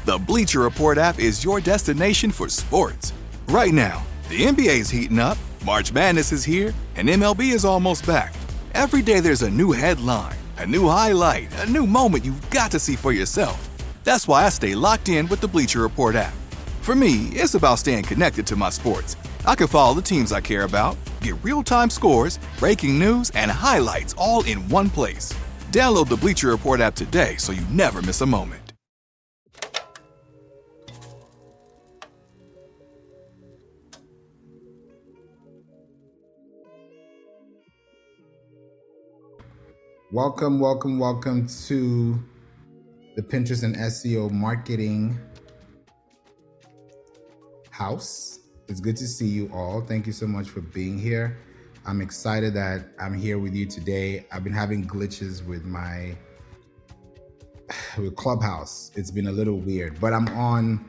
The Bleacher Report app is your destination for sports. Right now, the NBA is heating up, March Madness is here, and MLB is almost back. Every day there's a new headline, a new highlight, a new moment you've got to see for yourself. That's why I stay locked in with the Bleacher Report app. For me, it's about staying connected to my sports. I can follow the teams I care about, get real-time scores, breaking news, and highlights all in one place. Download the Bleacher Report app today so you never miss a moment. Welcome to the Pinterest and SEO marketing house. It's good to see you all. Thank you so much for being here. I'm excited that I'm here with you today. I've been having glitches with Clubhouse. It's been a little weird, but I'm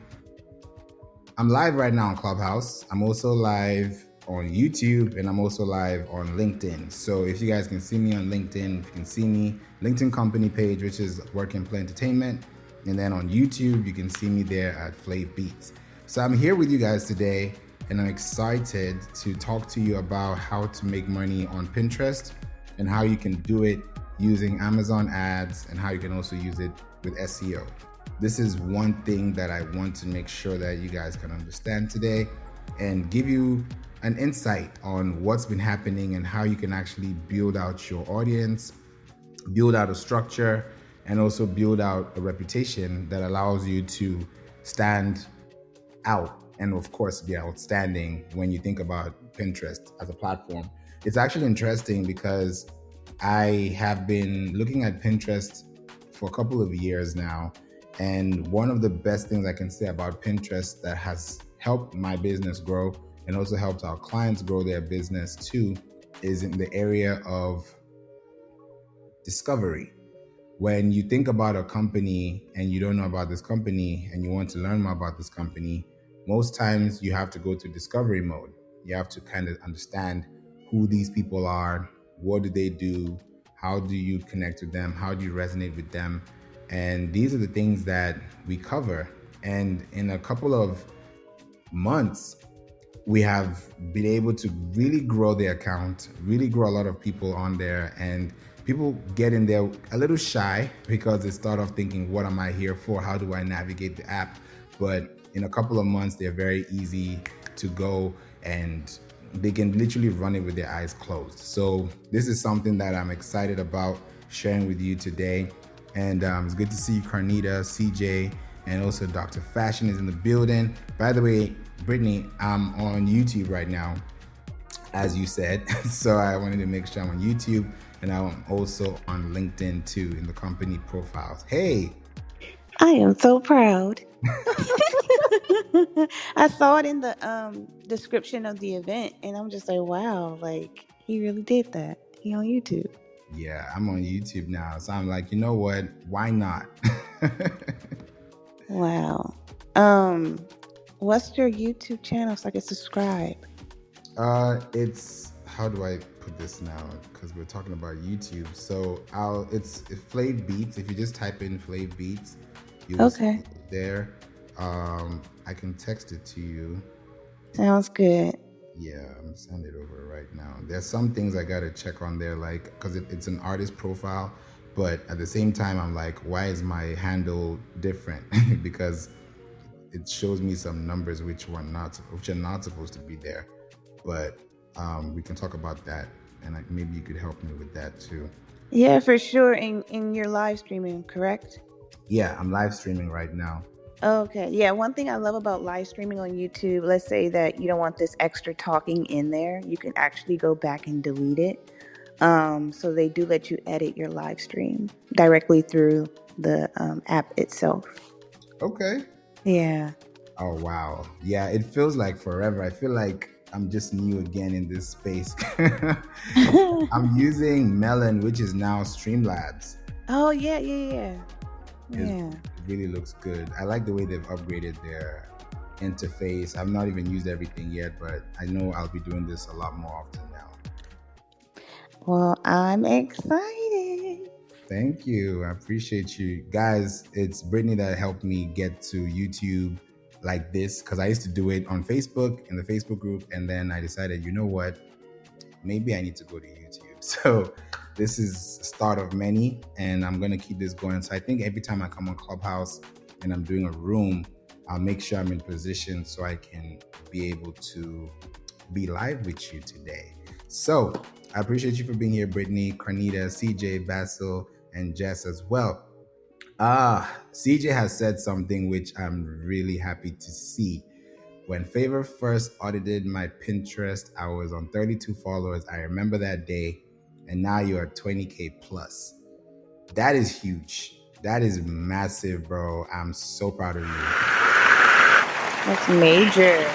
live right now on Clubhouse. I'm also live on YouTube, and I'm also live on LinkedIn. So if you guys can see me on LinkedIn, if you can see me, LinkedIn company page, which is Work and Play Entertainment. And then on YouTube, you can see me there at Flav Beats. So I'm here with you guys today, and I'm excited to talk to you about how to make money on Pinterest and how you can do it using Amazon ads and how you can also use it with SEO. This is one thing that I want to make sure that you guys can understand today and give you an insight on what's been happening and how you can actually build out your audience, build out a structure, and also build out a reputation that allows you to stand out and of course be outstanding when you think about Pinterest as a platform. It's actually interesting because I have been looking at Pinterest for a couple of years now, and one of the best things I can say about Pinterest that has helped my business grow and also helped our clients grow their business too is in the area of discovery. When you think about a company and you don't know about this company and you want to learn more about this company, most times you have to go to discovery mode. You have to kind of understand who these people are, what do they do, how do you connect with them, how do you resonate with them, and these are the things that we cover. And in a couple of months, we have been able to really grow the account, really grow a lot of people on there, and people get in there a little shy because they start off thinking, what am I here for? How do I navigate the app? But in a couple of months, they're very easy to go and they can literally run it with their eyes closed. So this is something that I'm excited about sharing with you today. And it's good to see you, Carnita, CJ, and also Dr. Fashion is in the building. By the way, Brittany, I'm on YouTube right now, as you said. So I wanted to make sure I'm on YouTube, and I'm also on LinkedIn too in the company profiles. Hey. I am so proud. I saw it in the description of the event, and I'm just like, wow, like he really did that. He on YouTube. Yeah, I'm on YouTube now. So I'm like, you know what? Why not? Wow. What's your YouTube channel so I can subscribe? It's, how do I put this now? Because we're talking about YouTube. So it's Flav Beats. If you just type in Flav Beats, you will see it there. I can text it to you. Sounds good. Yeah, I'm sending it over right now. There's some things I gotta check on there, like, because it's an artist profile, but at the same time, I'm like, why is my handle different? Because it shows me some numbers which are not supposed to be there. But we can talk about that, and maybe you could help me with that too. Yeah, for sure. In your live streaming, correct? Yeah, I'm live streaming right now. Okay. Yeah, one thing I love about live streaming on YouTube, let's say that you don't want this extra talking in there, you can actually go back and delete it. So they do let you edit your live stream directly through the app itself. Okay. Yeah. Oh, wow. Yeah, it feels like forever. I feel like I'm just new again in this space. I'm using Melon, which is now Streamlabs. Oh, yeah. It really looks good. I like the way they've upgraded their interface. I've not even used everything yet, but I know I'll be doing this a lot more often now. Well, I'm excited. Thank you. I appreciate you. Guys, it's Brittany that helped me get to YouTube like this because I used to do it on Facebook in the Facebook group. And then I decided, you know what? Maybe I need to go to YouTube. So this is the start of many, and I'm going to keep this going. So I think every time I come on Clubhouse and I'm doing a room, I'll make sure I'm in position so I can be able to be live with you today. So I appreciate you for being here, Brittany, Carnita, CJ, Basil, and Jess as well. CJ has said something which I'm really happy to see. When Favour first audited my Pinterest, I was on 32 followers. I remember that day. And now you're at 20K plus. That is huge. That is massive, bro. I'm so proud of you. That's major.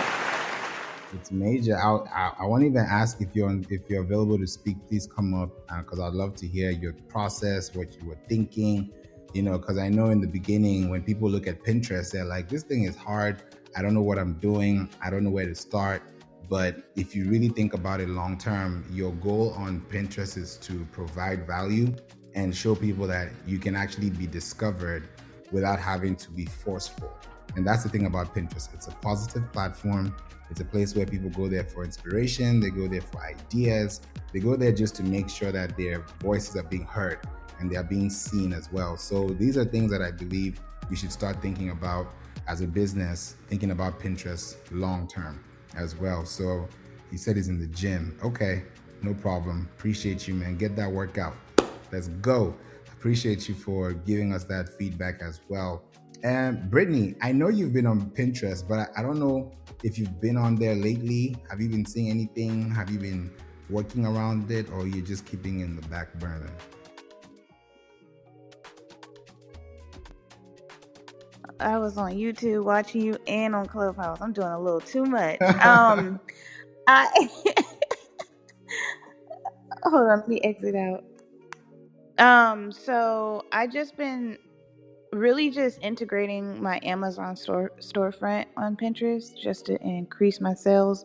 It's major. I won't even ask if you're available to speak. Please come up because I'd love to hear your process, what you were thinking. Because I know in the beginning when people look at Pinterest, they're like, "This thing is hard. I don't know what I'm doing. I don't know where to start." But if you really think about it long term, your goal on Pinterest is to provide value and show people that you can actually be discovered without having to be forceful. And that's the thing about Pinterest. It's a positive platform. It's a place where people go there for inspiration. They go there for ideas. They go there just to make sure that their voices are being heard and they are being seen as well. So these are things that I believe we should start thinking about as a business, thinking about Pinterest long term as well. So he said he's in the gym. Okay, no problem. Appreciate you, man. Get that workout. Let's go. Appreciate you for giving us that feedback as well. And Brittany, I know you've been on Pinterest, but I don't know if you've been on there lately. Have you been seeing anything? Have you been working around it, or you're just keeping it in the back burner? I was on YouTube watching you and on Clubhouse. I'm doing a little too much. I hold on, let me exit out. So I just been really just integrating my Amazon storefront on Pinterest just to increase my sales.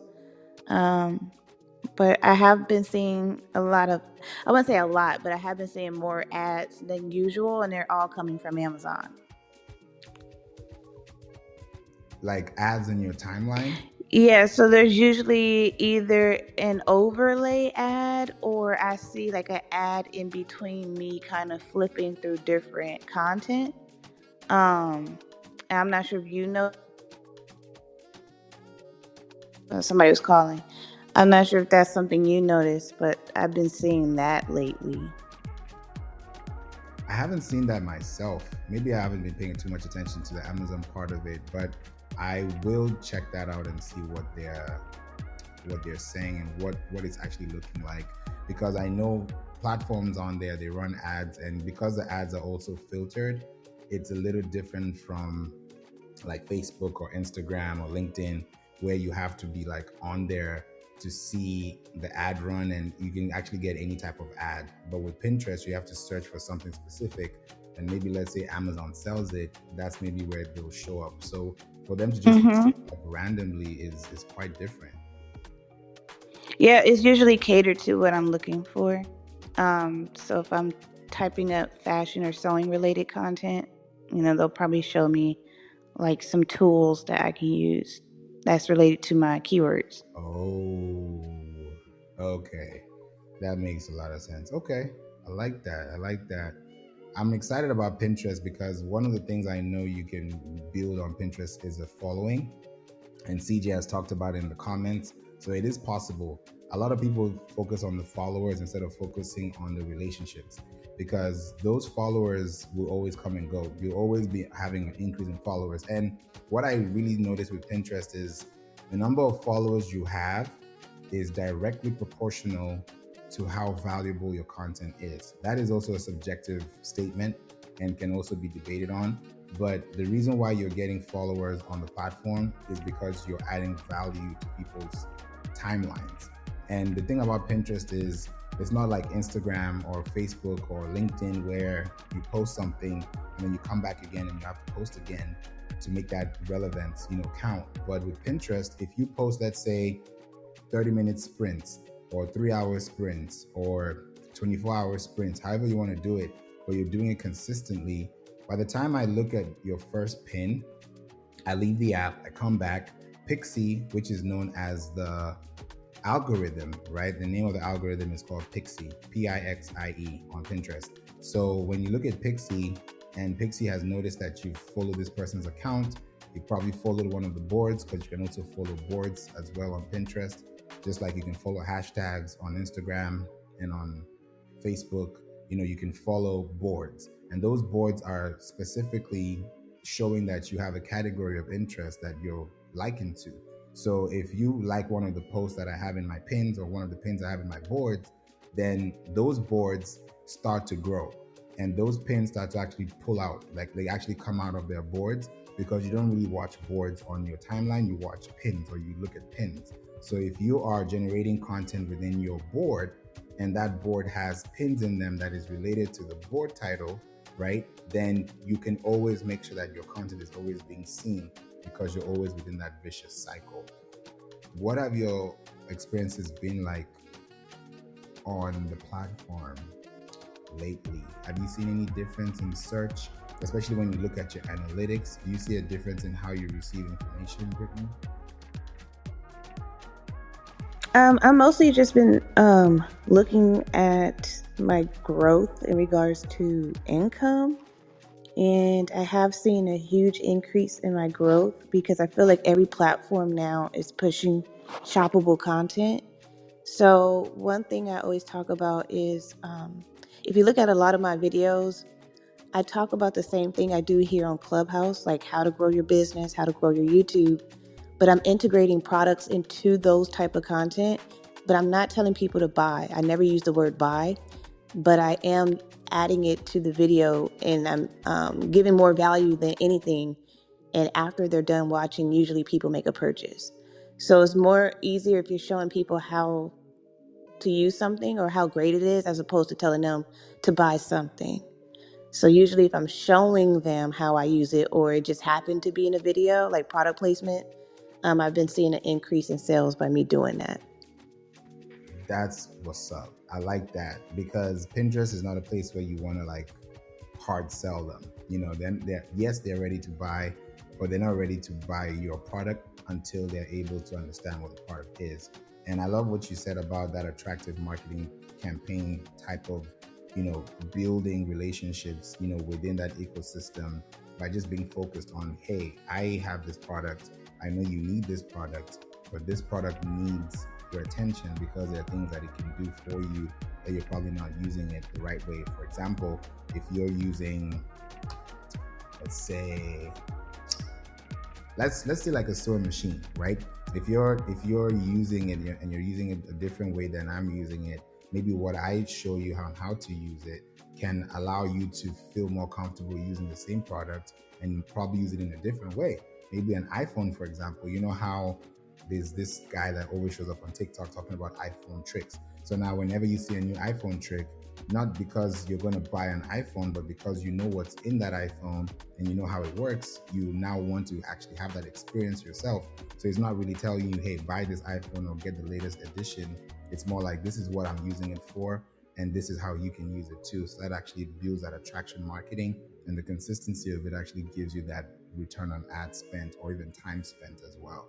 But I have been seeing a lot of, I wouldn't say a lot, but I have been seeing more ads than usual, and they're all coming from Amazon. Like ads in your timeline? Yeah, so there's usually either an overlay ad or I see like an ad in between me kind of flipping through different content. I'm not sure if you know. Somebody was calling. I'm not sure if that's something you noticed, but I've been seeing that lately. I haven't seen that myself. Maybe I haven't been paying too much attention to the Amazon part of it, but I will check that out and see what they're saying and what it's actually looking like, because I know platforms on there, they run ads, and because the ads are also filtered, it's a little different from like Facebook or Instagram or LinkedIn, where you have to be like on there to see the ad run and you can actually get any type of ad. But with Pinterest, you have to search for something specific, and maybe let's say Amazon sells it, that's maybe where they'll show up. So for them to just randomly is quite different. Yeah, it's usually catered to what I'm looking for. So if I'm typing up fashion or sewing related content, they'll probably show me like some tools that I can use that's related to my keywords. Oh, okay. That makes a lot of sense. Okay. I like that. I'm excited about Pinterest because one of the things I know you can build on Pinterest is a following. And CJ has talked about it in the comments. So it is possible. A lot of people focus on the followers instead of focusing on the relationships, because those followers will always come and go. You'll always be having an increase in followers. And what I really noticed with Pinterest is the number of followers you have is directly proportional to how valuable your content is. That is also a subjective statement and can also be debated on. But the reason why you're getting followers on the platform is because you're adding value to people's timelines. And the thing about Pinterest is it's not like Instagram or Facebook or LinkedIn where you post something and then you come back again and you have to post again to make that relevance, count. But with Pinterest, if you post, let's say 30-minute sprints or 3-hour sprints or 24-hour sprints, however you want to do it, but you're doing it consistently, by the time I look at your first pin, I leave the app, I come back, Pixie, which is known as the algorithm, right? The name of the algorithm is called Pixie, Pixie on Pinterest. So when you look at Pixie, and Pixie has noticed that you follow this person's account, you probably followed one of the boards, because you can also follow boards as well on Pinterest, just like you can follow hashtags on Instagram and on Facebook. You can follow boards, and those boards are specifically showing that you have a category of interest that you're liking to. So if you like one of the posts that I have in my pins, or one of the pins I have in my boards, then those boards start to grow, and those pins start to actually pull out, like they actually come out of their boards, because you don't really watch boards on your timeline, you watch pins, or you look at pins. So if you are generating content within your board, and that board has pins in them that is related to the board title, right, then you can always make sure that your content is always being seen, because you're always within that vicious cycle. What have your experiences been like on the platform lately? Have you seen any difference in search, especially when you look at your analytics? Do you see a difference in how you receive information, Brittany? I've mostly just been looking at my growth in regards to income. And I have seen a huge increase in my growth, because I feel like every platform now is pushing shoppable content. So one thing I always talk about is, if you look at a lot of my videos, I talk about the same thing I do here on Clubhouse, like how to grow your business, how to grow your YouTube. But I'm integrating products into those type of content, but I'm not telling people to buy. I never use the word buy, but I am adding it to the video, and I'm giving more value than anything. And after they're done watching, usually people make a purchase. So it's more easier if you're showing people how to use something or how great it is, as opposed to telling them to buy something. So usually if I'm showing them how I use it, or it just happened to be in a video, like product placement, I've been seeing an increase in sales by me doing that. That's what's up. I like that, because Pinterest is not a place where you want to like hard sell them. Then they're ready to buy, but they're not ready to buy your product until they're able to understand what the product is. And I love what you said about that attractive marketing campaign type of, building relationships, within that ecosystem, by just being focused on, hey, I have this product. I know you need this product, but this product needs your attention, because there are things that it can do for you that you're probably not using it the right way. For example, if you're using, let's say like a sewing machine, right? If you're using it and you're using it a different way than I'm using it, maybe what I show you how to use it can allow you to feel more comfortable using the same product, and probably use it in a different way. Maybe an iPhone, for example. You know how there's this guy that always shows up on TikTok talking about iPhone tricks. So now whenever you see a new iPhone trick, not because you're going to buy an iPhone, but because you know what's in that iPhone and you know how it works, you now want to actually have that experience yourself. So it's not really telling you, hey, buy this iPhone or get the latest edition. It's more like, this is what I'm using it for, and this is how you can use it too. So that actually builds that attraction marketing, and the consistency of it actually gives you that return on ad spent, or even time spent as well.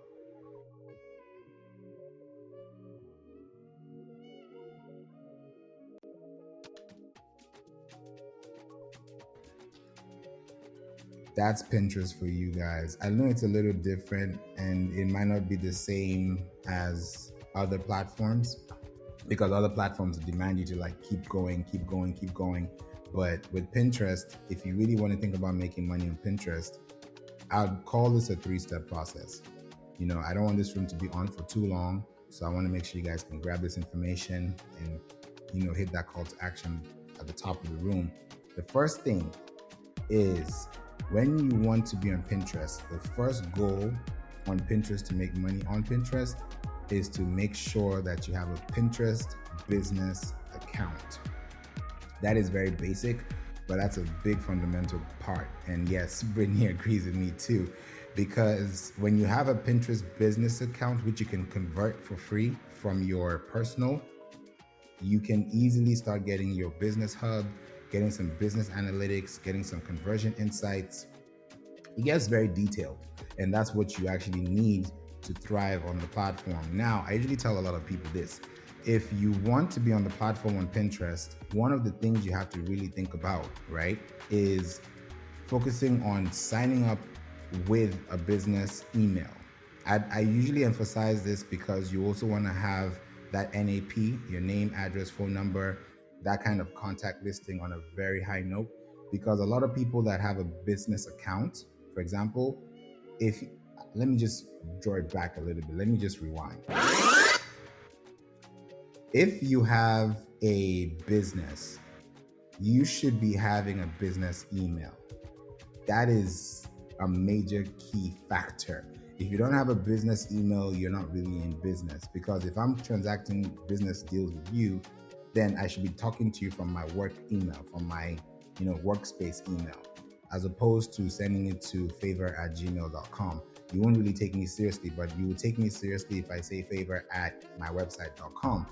That's Pinterest for you guys. I know it's a little different, and it might not be the same as other platforms, because other platforms demand you to like keep going. But with Pinterest, if you really want to think about making money on Pinterest, I'd call this a 3-step process. I don't want this room to be on for too long, so I want to make sure you guys can grab this information and, hit that call to action at the top of the room. The first thing is, when you want to be on Pinterest, the first goal on Pinterest to make money on Pinterest is to make sure that you have a Pinterest business account. That is very basic, but that's a big fundamental part. And yes, Brittany agrees with me too, because when you have a Pinterest business account, which you can convert for free from your personal, you can easily start getting your business hub, getting some business analytics, getting some conversion insights. It gets very detailed, and that's what you actually need to thrive on the platform. Now, I usually tell a lot of people this. If you want to be on the platform on Pinterest, one of the things you have to really think about, right, is focusing on signing up with a business email. I usually emphasize this because you also want to have that NAP, your name, address, phone number, that kind of contact listing on a very high note. Because a lot of people that have a business account, for example, if let me just draw it back a little bit. Let me just rewind. If you have a business, you should be having a business email. That is a major key factor. If you don't have a business email, you're not really in business. Because if I'm transacting business deals with you, then I should be talking to you from my work email, from my workspace email, as opposed to sending it to favor@gmail.com. You won't really take me seriously, but you will take me seriously if I say favor@mywebsite.com.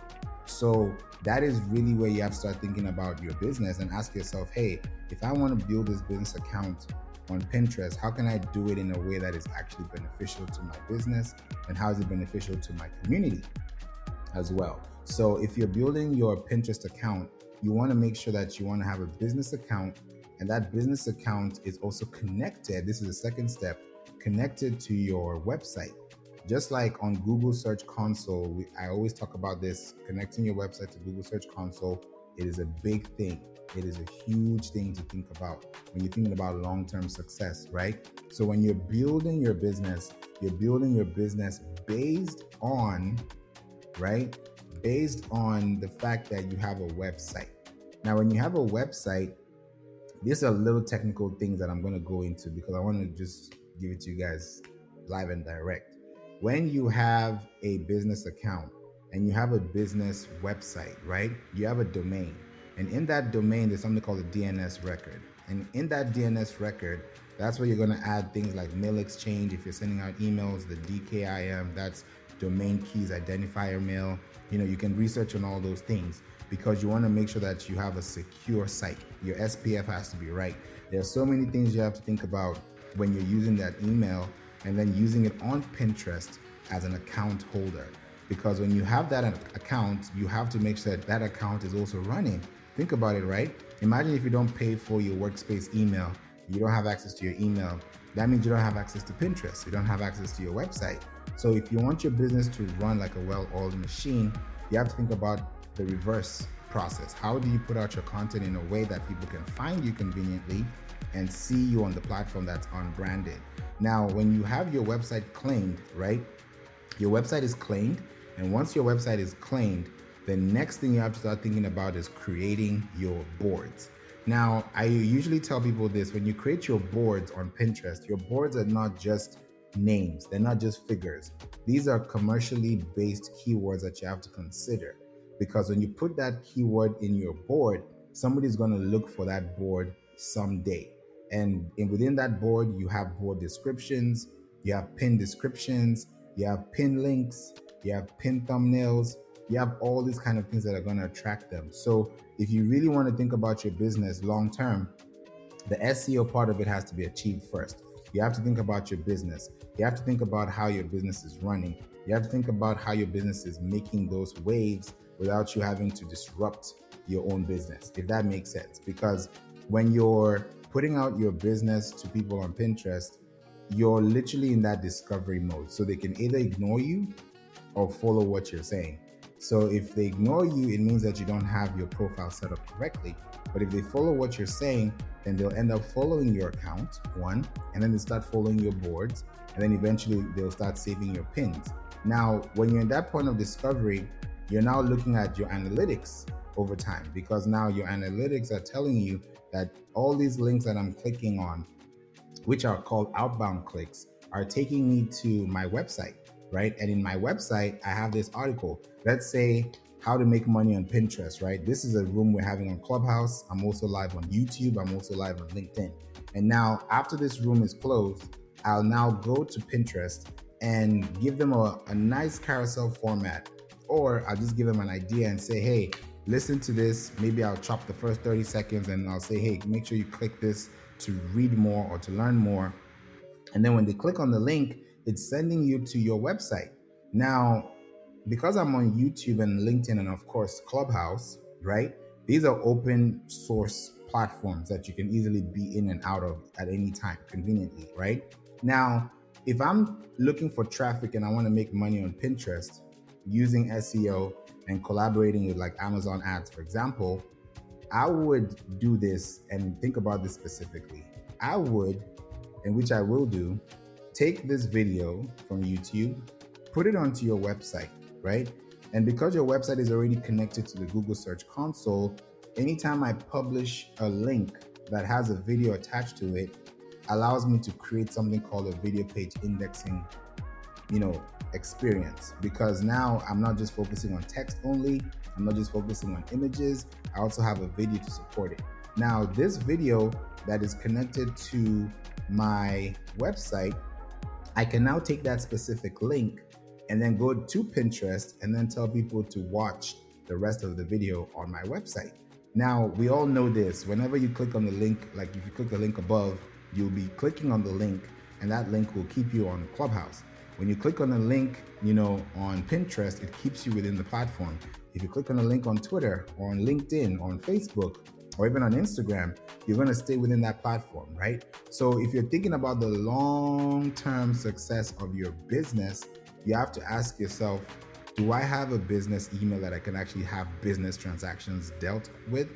So that is really where you have to start thinking about your business and ask yourself, hey, if I want to build this business account on Pinterest, how can I do it in a way that is actually beneficial to my business, and how is it beneficial to my community as well? So if you're building your Pinterest account, you want to make sure that you want to have a business account, and that business account is also connected. This is the second step, connected to your website. Just like on Google Search Console, I always talk about this, connecting your website to Google Search Console. It is a big thing. It is a huge thing to think about when you're thinking about long-term success, right? So when you're building your business based on, right? Based on the fact that you have a website. Now, when you have a website, these are little technical things that I'm going to go into because I want to just give it to you guys live and direct. When you have a business account and you have a business website, right? You have a domain. And in that domain, there's something called a DNS record. And in that DNS record, that's where you're going to add things like mail exchange. If you're sending out emails, the DKIM, that's domain keys, identifier mail. You can research on all those things because you want to make sure that you have a secure site. Your SPF has to be right. There are so many things you have to think about when you're using that email and then using it on Pinterest as an account holder. Because when you have that account, you have to make sure that that account is also running. Think about it, right? Imagine if you don't pay for your workspace email, you don't have access to your email. That means you don't have access to Pinterest. You don't have access to your website. So if you want your business to run like a well-oiled machine, you have to think about the reverse process. How do you put out your content in a way that people can find you conveniently and see you on the platform that's unbranded? Now, when you have your website claimed, right? Your website is claimed, and once your website is claimed, the next thing you have to start thinking about is creating your boards. Now, I usually tell people this, when you create your boards on Pinterest, your boards are not just names, they're not just figures. These are commercially based keywords that you have to consider, because when you put that keyword in your board, somebody's going to look for that board someday. And within that board, you have board descriptions, you have pin descriptions, you have pin links, you have pin thumbnails, you have all these kind of things that are going to attract them. So if you really want to think about your business long term, the SEO part of it has to be achieved first. You have to think about your business. You have to think about how your business is running. You have to think about how your business is making those waves without you having to disrupt your own business, if that makes sense. Because when you're putting out your business to people on Pinterest, you're literally in that discovery mode. So they can either ignore you or follow what you're saying. So if they ignore you, it means that you don't have your profile set up correctly. But if they follow what you're saying, then they'll end up following your account, one, and then they start following your boards, and then eventually they'll start saving your pins. Now, when you're in that point of discovery, you're now looking at your analytics over time, because now your analytics are telling you that all these links that I'm clicking on, which are called outbound clicks, are taking me to my website, right? And in my website, I have this article. Let's say how to make money on Pinterest, right? This is a room we're having on Clubhouse. I'm also live on YouTube. I'm also live on LinkedIn. And now after this room is closed, I'll now go to Pinterest and give them a nice carousel format, or I'll just give them an idea and say, hey, listen to this. Maybe I'll chop the first 30 seconds and I'll say, hey, make sure you click this to read more or to learn more. And then when they click on the link, it's sending you to your website. Now, because I'm on YouTube and LinkedIn and of course Clubhouse, right? These are open source platforms that you can easily be in and out of at any time conveniently, right? Now, if I'm looking for traffic and I want to make money on Pinterest using SEO and collaborating with like Amazon ads, for example, I would do this and think about this specifically. I would, and which I will do, take this video from YouTube, put it onto your website, right? And because your website is already connected to the Google Search Console, anytime I publish a link that has a video attached to it, allows me to create something called a video page indexing, experience. Because now I'm not just focusing on text only, I'm not just focusing on images, I also have a video to support it. Now, this video that is connected to my website, I can now take that specific link and then go to Pinterest and then tell people to watch the rest of the video on my website. Now, we all know this. Whenever you click on the link, like if you click the link above, you'll be clicking on the link and that link will keep you on Clubhouse. When you click on a link, on Pinterest, it keeps you within the platform. If you click on a link on Twitter or on LinkedIn or on Facebook or even on Instagram, you're going to stay within that platform, right? So if you're thinking about the long-term success of your business, you have to ask yourself, do I have a business email that I can actually have business transactions dealt with?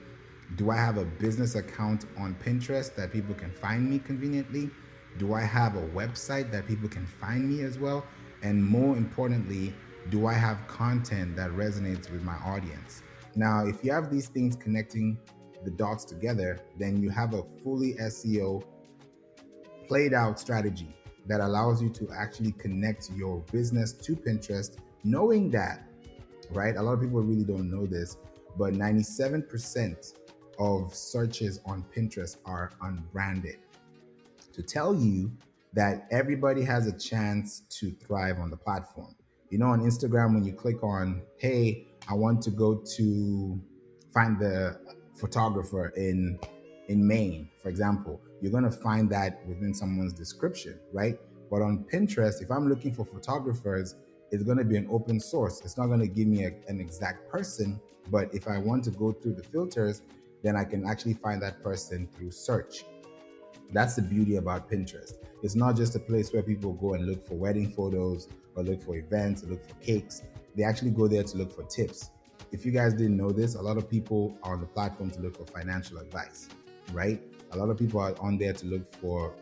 Do I have a business account on Pinterest that people can find me conveniently? Do I have a website that people can find me as well? And more importantly, do I have content that resonates with my audience? Now, if you have these things connecting the dots together, then you have a fully SEO played out strategy that allows you to actually connect your business to Pinterest, knowing that, right? A lot of people really don't know this, but 97% of searches on Pinterest are unbranded. To tell you that everybody has a chance to thrive on the platform. On Instagram, when you click on, hey, I want to go to find the photographer in Maine, for example, you're going to find that within someone's description, right? But on Pinterest, if I'm looking for photographers, it's going to be an open source. It's not going to give me an exact person, but if I want to go through the filters, then I can actually find that person through search. That's the beauty about Pinterest. It's not just a place where people go and look for wedding photos or look for events or look for cakes. They actually go there to look for tips. If you guys didn't know this, a lot of people are on the platform to look for financial advice, right? A lot of people are on there to look for,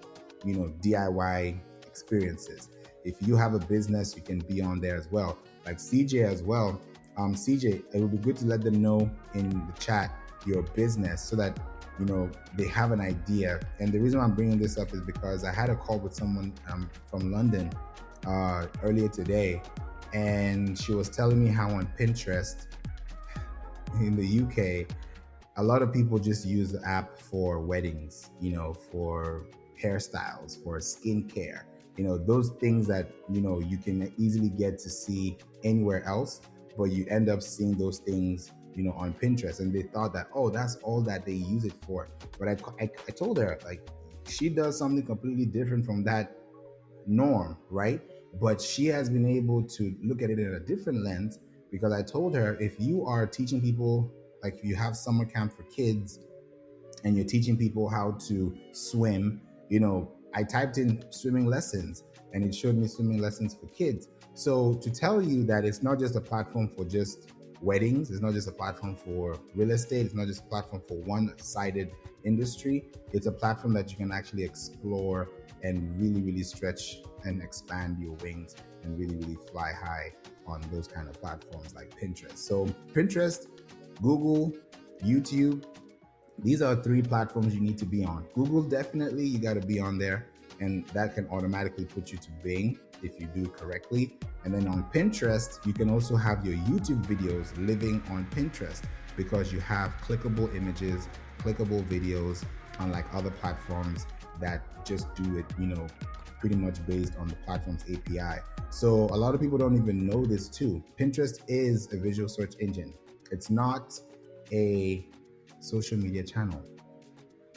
DIY experiences. If you have a business, you can be on there as well. Like CJ as well. CJ, it would be good to let them know in the chat your business so that they have an idea. And the reason I'm bringing this up is because I had a call with someone from London earlier today, and she was telling me how on Pinterest in the UK, a lot of people just use the app for weddings, for hairstyles, for skincare, those things that, you can easily get to see anywhere else, but you end up seeing those things on Pinterest, and they thought that, oh, that's all that they use it for. But I told her, like, she does something completely different from that norm, right? But she has been able to look at it in a different lens, because I told her, if you are teaching people, like if you have summer camp for kids and you're teaching people how to swim, I typed in swimming lessons and it showed me swimming lessons for kids. So to tell you that it's not just a platform for just weddings, it's not just a platform for real estate, it's not just a platform for one-sided industry, it's a platform that you can actually explore and really, really stretch and expand your wings and really, really fly high on those kind of platforms like Pinterest. So Pinterest, Google, YouTube, these are 3 platforms you need to be on. Google, definitely, you got to be on there, and that can automatically put you to Bing if you do it correctly. And then on Pinterest, you can also have your YouTube videos living on Pinterest, because you have clickable images, clickable videos, unlike other platforms that just do it, pretty much based on the platform's API. So a lot of people don't even know this too. Pinterest is a visual search engine. It's not a social media channel.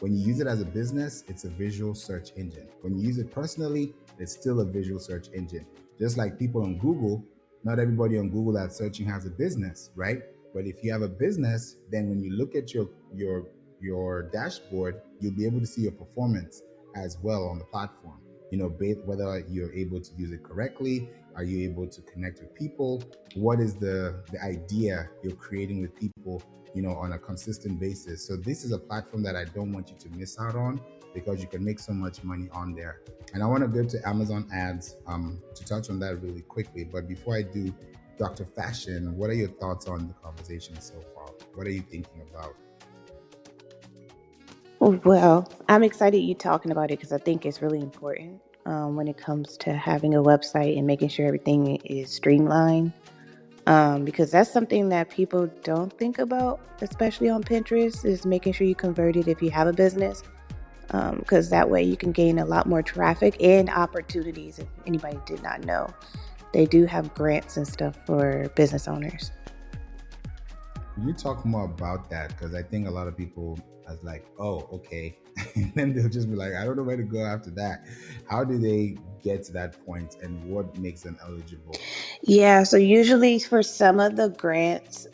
When you use it as a business, it's a visual search engine. When you use it personally, it's still a visual search engine. Just like people on Google, not everybody on Google that's searching has a business, right? But if you have a business, then when you look at your dashboard, you'll be able to see your performance as well on the platform. Whether you're able to use it correctly, are you able to connect with people? What is the idea you're creating with people, on a consistent basis? So this is a platform that I don't want you to miss out on, because you can make so much money on there. And I want to go to Amazon ads to touch on that really quickly. But before I do, Dr. Fashion, what are your thoughts on the conversation so far? What are you thinking about? Well, I'm excited you talking about it because I think it's really important when it comes to having a website and making sure everything is streamlined. Because that's something that people don't think about, especially on Pinterest, is making sure you convert it if you have a business. Because that way you can gain a lot more traffic and opportunities. If anybody did not know, they do have grants and stuff for business owners. Can you talk more about that? Because I think a lot of people are like, oh, okay. And then they'll just be like, I don't know where to go after that. How do they get to that point, and what makes them eligible? Yeah, so usually for some of the grants,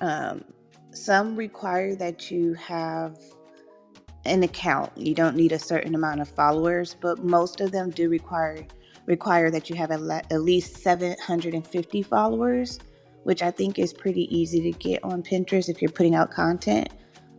some require that you have an account. You don't need a certain amount of followers, but most of them do require that you have at least 750 followers, which I think is pretty easy to get on Pinterest if you're putting out content.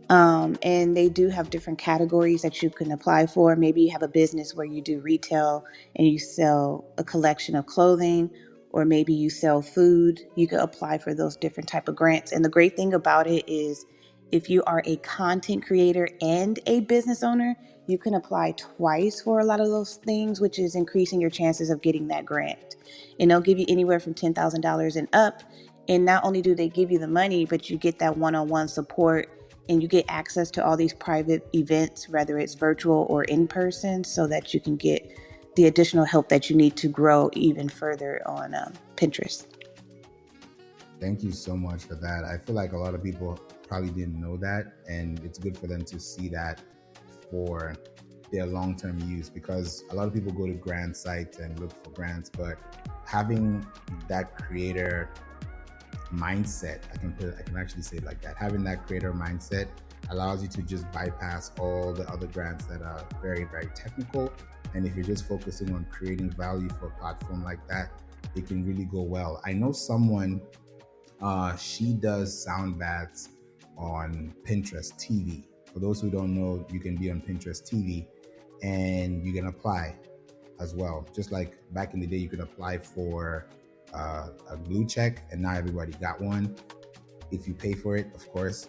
And they do have different categories that you can apply for. Maybe you have a business where you do retail and you sell a collection of clothing, or maybe you sell food. You can apply for those different type of grants. And the great thing about it is, if you are a content creator and a business owner, you can apply twice for a lot of those things, which is increasing your chances of getting that grant. And they'll give you anywhere from $10,000 and up. And not only do they give you the money, but you get that one-on-one support, and you get access to all these private events, whether it's virtual or in person, so that you can get the additional help that you need to grow even further on Pinterest. Thank you so much for that. I feel like a lot of people probably didn't know that, and it's good for them to see that for their long-term use, because a lot of people go to grant sites and look for grants, but having that creator mindset, I can actually say it like that. Having that creator mindset allows you to just bypass all the other grants that are very, very technical. And if you're just focusing on creating value for a platform like that, it can really go well. I know someone, she does sound baths on Pinterest TV. For those who don't know, you can be on Pinterest TV and you can apply as well. Just like back in the day, you could apply for a blue check, and now everybody got one if you pay for it, of course.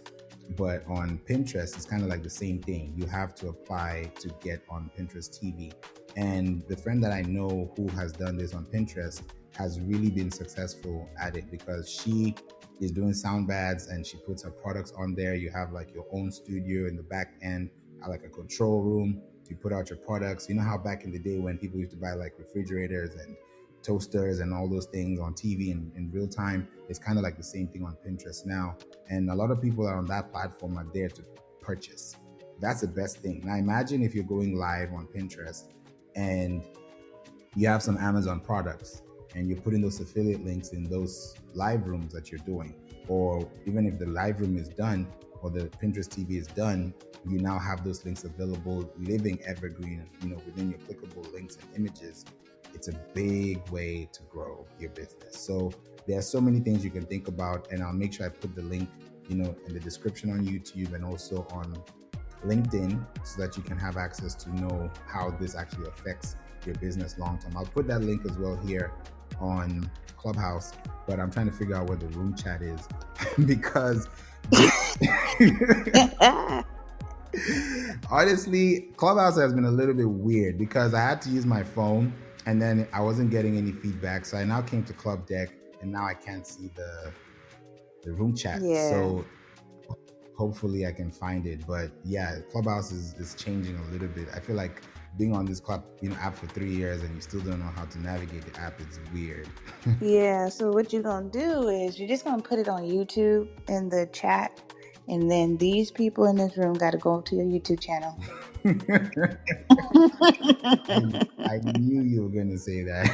But on Pinterest, it's kind of like the same thing. You have to apply to get on Pinterest TV. And the friend that I know who has done this on Pinterest has really been successful at it, because she is doing sound baths and she puts her products on there. You have like your own studio in the back end, like a control room. You put out your products. You know how back in the day when people used to buy like refrigerators and toasters and all those things on TV in real time, it's kind of like the same thing on Pinterest now. And a lot of people are on that platform are there to purchase. That's the best thing. Now imagine if you're going live on Pinterest and you have some Amazon products and you're putting those affiliate links in those live rooms that you're doing. Or even if the live room is done or the Pinterest TV is done, you now have those links available, living evergreen, within your clickable links and images. It's a big way to grow your business. So there are so many things you can think about, and I'll make sure I put the link, in the description on YouTube and also on LinkedIn, so that you can have access to know how this actually affects your business long term. I'll put that link as well here on Clubhouse, but I'm trying to figure out where the room chat is because honestly, Clubhouse has been a little bit weird because I had to use my phone and then I wasn't getting any feedback. So I now came to Club Deck and now I can't see the room chat. Yeah. So hopefully I can find it. But yeah, Clubhouse is changing a little bit. I feel like being on this club, app for 3 years and you still don't know how to navigate the app, it's weird. Yeah, so what you're gonna do is you're just gonna put it on YouTube in the chat, And then these people in this room got to go to your YouTube channel. I knew you were gonna say that.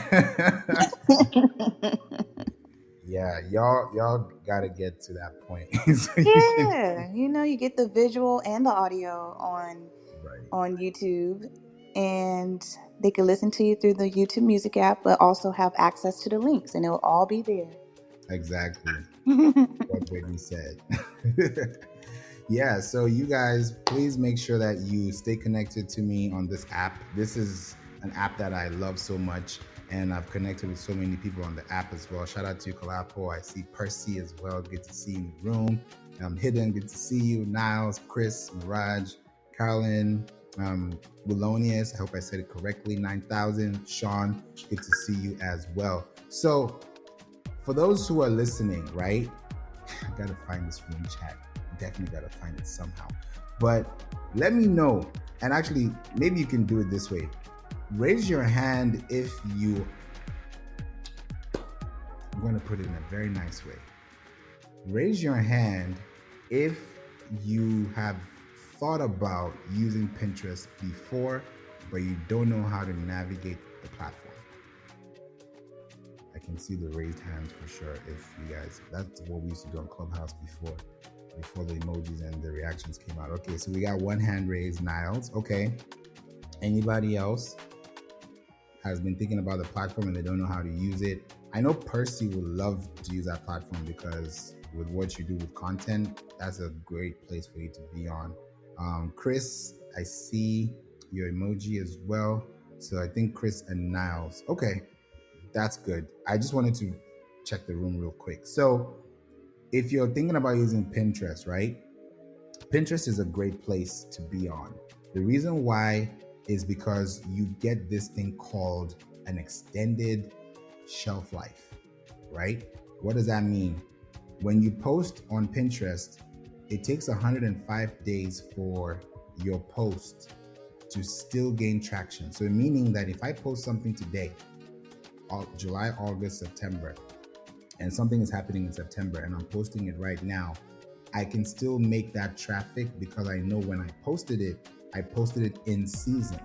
Yeah, y'all gotta get to that point so you can. Yeah, you get the visual and the audio Right. on YouTube, and they can listen to you through the YouTube Music app, but also have access to the links, and it'll all be there. Exactly what Whitney said. Yeah, so you guys, please make sure that you stay connected to me on this app. This is an app that I love so much, and I've connected with so many people on the app as well. Shout out to Kalapo. I see Percy as well. Good to see you in the room. Hidden, good to see you. Niles, Chris, Mirage, Carolyn, Willonius, I hope I said it correctly. 9000. Sean, good to see you as well. So, for those who are listening, right? I gotta find this room chat. Definitely gotta find it somehow. But let me know. And actually, maybe you can do it this way. Raise your hand if you. I'm gonna put it in a very nice way. Raise your hand if you have thought about using Pinterest before, but you don't know how to navigate the platform. I can see the raised hands for sure. If you guys, that's what we used to do on Clubhouse before the emojis and the reactions came out. Okay, so we got one hand raised, Niles. Okay. Anybody else has been thinking about the platform and they don't know how to use it? I know Percy would love to use that platform because with what you do with content, that's a great place for you to be on. Chris, I see your emoji as well. So I think Chris and Niles. Okay, that's good. I just wanted to check the room real quick. So if you're thinking about using Pinterest, right? Pinterest is a great place to be on. The reason why is because you get this thing called an extended shelf life, right? What does that mean? When you post on Pinterest, it takes 105 days for your post to still gain traction. So meaning that if I post something today, July, August, September, and something is happening in September and I'm posting it right now, I can still make that traffic because I know when I posted it in season,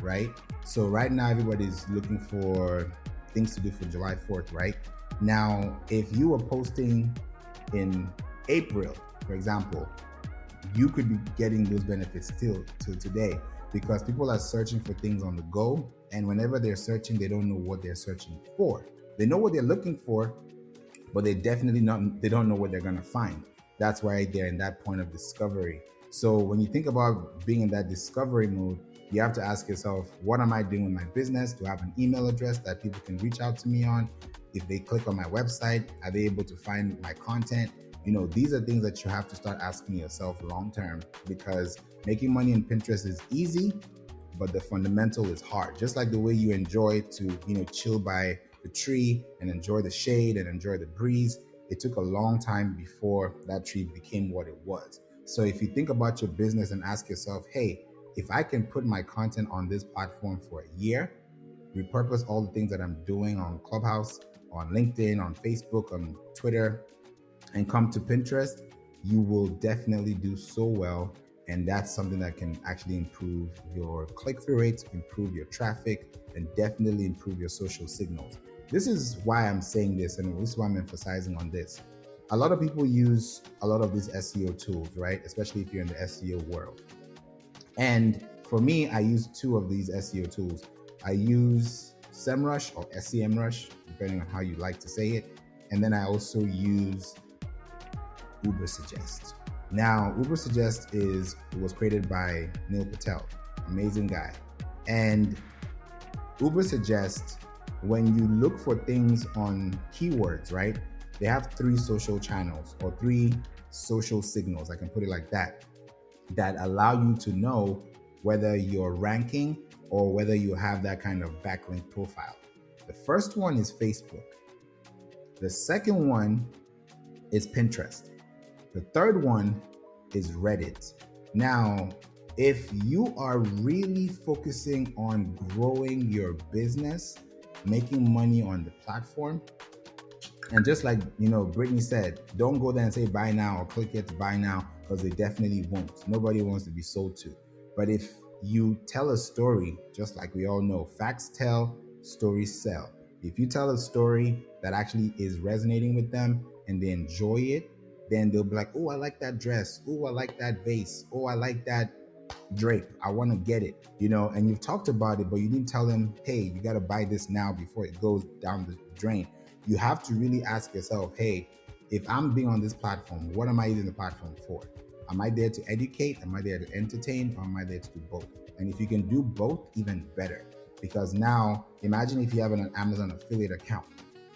right? So right now everybody's looking for things to do for July 4th, right? Now, if you were posting in April, for example, you could be getting those benefits still till today because people are searching for things on the go, and whenever they're searching, they don't know what they're searching for. They know what they're looking for, but they don't know what they're gonna find. That's why they're in that point of discovery. So when you think about being in that discovery mode, you have to ask yourself, what am I doing with my business? Do I have an email address that people can reach out to me on? If they click on my website, are they able to find my content? These are things that you have to start asking yourself long-term, because making money in Pinterest is easy, but the fundamental is hard. Just like the way you enjoy to, chill by the tree and enjoy the shade and enjoy the breeze, it took a long time before that tree became what it was. So if you think about your business and ask yourself, hey, if I can put my content on this platform for a year, repurpose all the things that I'm doing on Clubhouse, on LinkedIn, on Facebook, on Twitter, and come to Pinterest, you will definitely do so well. And that's something that can actually improve your click-through rates, improve your traffic, and definitely improve your social signals. This is why I'm saying this, and this is why I'm emphasizing on this. A lot of people use a lot of these SEO tools, right? Especially if you're in the SEO world. And for me, I use two of these SEO tools. I use SEMrush or SEMrush, depending on how you like to say it. And then I also use Ubersuggest. Now, Ubersuggest was created by Neil Patel, amazing guy. And Ubersuggest, when you look for things on keywords, right? They have 3 social channels or 3 social signals, I can put it like that allow you to know whether you're ranking or whether you have that kind of backlink profile. The first one is Facebook. The second one is Pinterest. The third one is Reddit. Now, if you are really focusing on growing your business, making money on the platform, and just like Brittany said, don't go there and say buy now or click here to buy now, because they definitely won't. Nobody wants to be sold to. But if you tell a story, just like we all know, facts tell, stories sell. If you tell a story that actually is resonating with them and they enjoy it, then they'll be like, oh, I like that dress. Oh, I like that vase. Oh, I like that drape. I want to get it, and you've talked about it, but you didn't tell them, hey, you got to buy this now before it goes down the drain. You have to really ask yourself, hey, if I'm being on this platform, what am I using the platform for? Am I there to educate? Am I there to entertain? Or am I there to do both? And if you can do both, even better. Because now, imagine if you have an Amazon affiliate account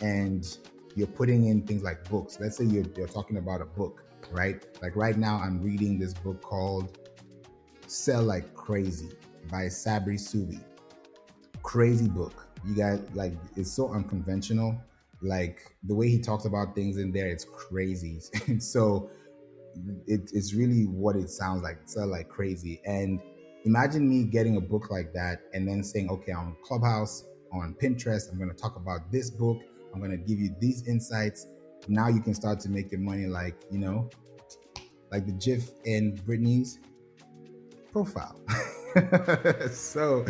and you're putting in things like books. Let's say you're talking about a book, right? Like right now, I'm reading this book called Sell Like Crazy by Sabri Subi. Crazy book. You guys, like, it's so unconventional. Like the way he talks about things in there, it's crazy. So it's really what it sounds like. Sell like crazy. And imagine me getting a book like that and then saying, okay, on Clubhouse, on Pinterest, I'm going to talk about this book. I'm going to give you these insights. Now you can start to make your money like, like the GIF in Britney's profile. So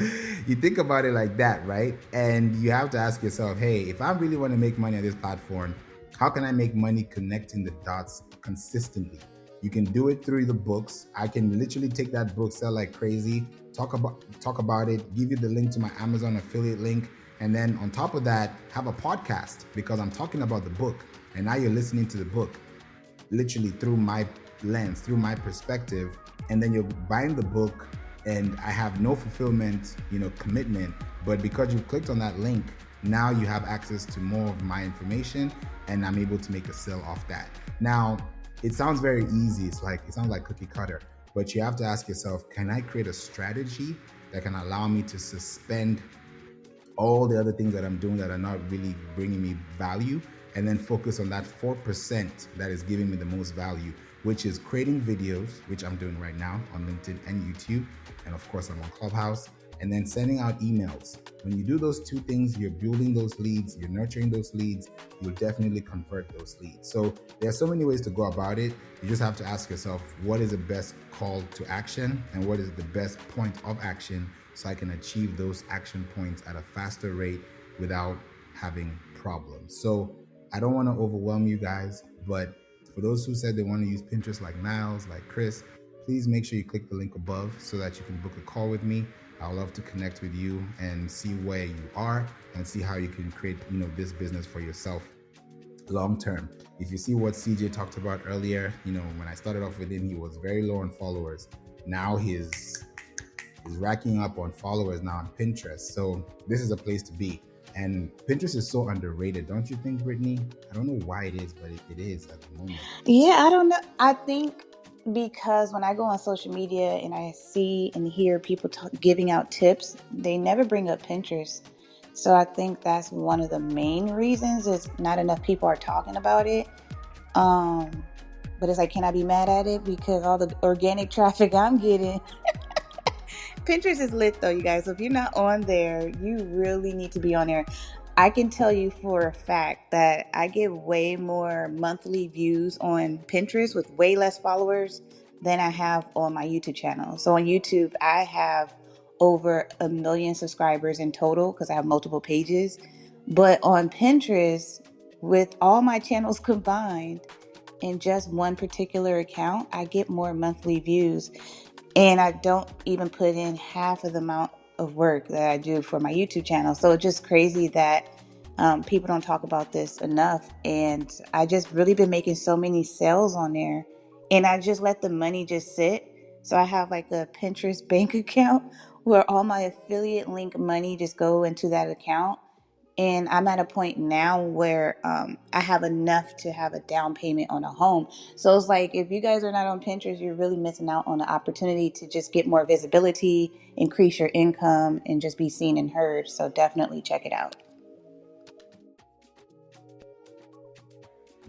you think about it like that, right? And you have to ask yourself, hey, if I really want to make money on this platform, how can I make money connecting the dots consistently? You can do it through the books. I can literally take that book, Sell Like Crazy, talk about it, give you the link to my Amazon affiliate link, and then on top of that, have a podcast because I'm talking about the book, and now you're listening to the book literally through my lens, through my perspective, and then you're buying the book and I have no fulfillment, commitment, but because you clicked on that link, now you have access to more of my information and I'm able to make a sale off that. Now, it sounds very easy. It sounds like cookie cutter, but you have to ask yourself, can I create a strategy that can allow me to suspend all the other things that I'm doing that are not really bringing me value, and then focus on that 4% that is giving me the most value, which is creating videos, which I'm doing right now on LinkedIn and YouTube. And of course, I'm on Clubhouse, and then sending out emails. When you do those two things, you're building those leads, you're nurturing those leads, you'll definitely convert those leads. So there are so many ways to go about it. You just have to ask yourself, what is the best call to action and what is the best point of action so I can achieve those action points at a faster rate without having problems. So I don't want to overwhelm you guys, but for those who said they want to use Pinterest like Niles, like Chris, please make sure you click the link above so that you can book a call with me. I'd love to connect with you and see where you are and see how you can create, this business for yourself long term. If you see what CJ talked about earlier, when I started off with him, he was very low on followers. Now he's racking up on followers now on Pinterest. So this is a place to be. And Pinterest is so underrated, don't you think, Brittany? I don't know why it is, but it is at the moment. Yeah, I don't know. I think because when I go on social media and I see and hear people giving out tips, they never bring up Pinterest. So I think that's one of the main reasons is not enough people are talking about it. But it's like, can I be mad at it? Because all the organic traffic I'm getting. Pinterest is lit though, you guys. So if you're not on there, you really need to be on there. I can tell you for a fact that I get way more monthly views on Pinterest with way less followers than I have on my YouTube channel. So on YouTube, I have over 1 million subscribers in total because I have multiple pages. But on Pinterest, with all my channels combined in just one particular account, I get more monthly views. And I don't even put in half of the amount of work that I do for my YouTube channel. So it's just crazy that people don't talk about this enough. And I just really been making so many sales on there. And I just let the money just sit. So I have like a Pinterest bank account where all my affiliate link money just go into that account. And I'm at a point now where I have enough to have a down payment on a home. So it's like, if you guys are not on Pinterest, you're really missing out on the opportunity to just get more visibility, increase your income, and just be seen and heard. So definitely check it out.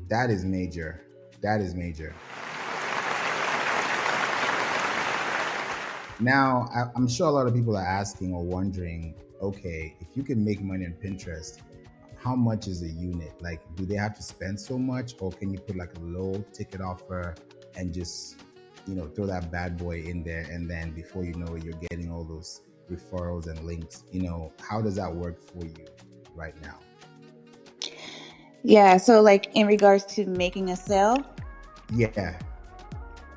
That is major. That is major. Now, I'm sure a lot of people are asking or wondering, okay, if you can make money on Pinterest, how much is a unit? Like, do they have to spend so much, or can you put like a low ticket offer and just throw that bad boy in there, and then before you know it, you're getting all those referrals and links. How does that work for you right now? Yeah, so like in regards to making a sale. Yeah.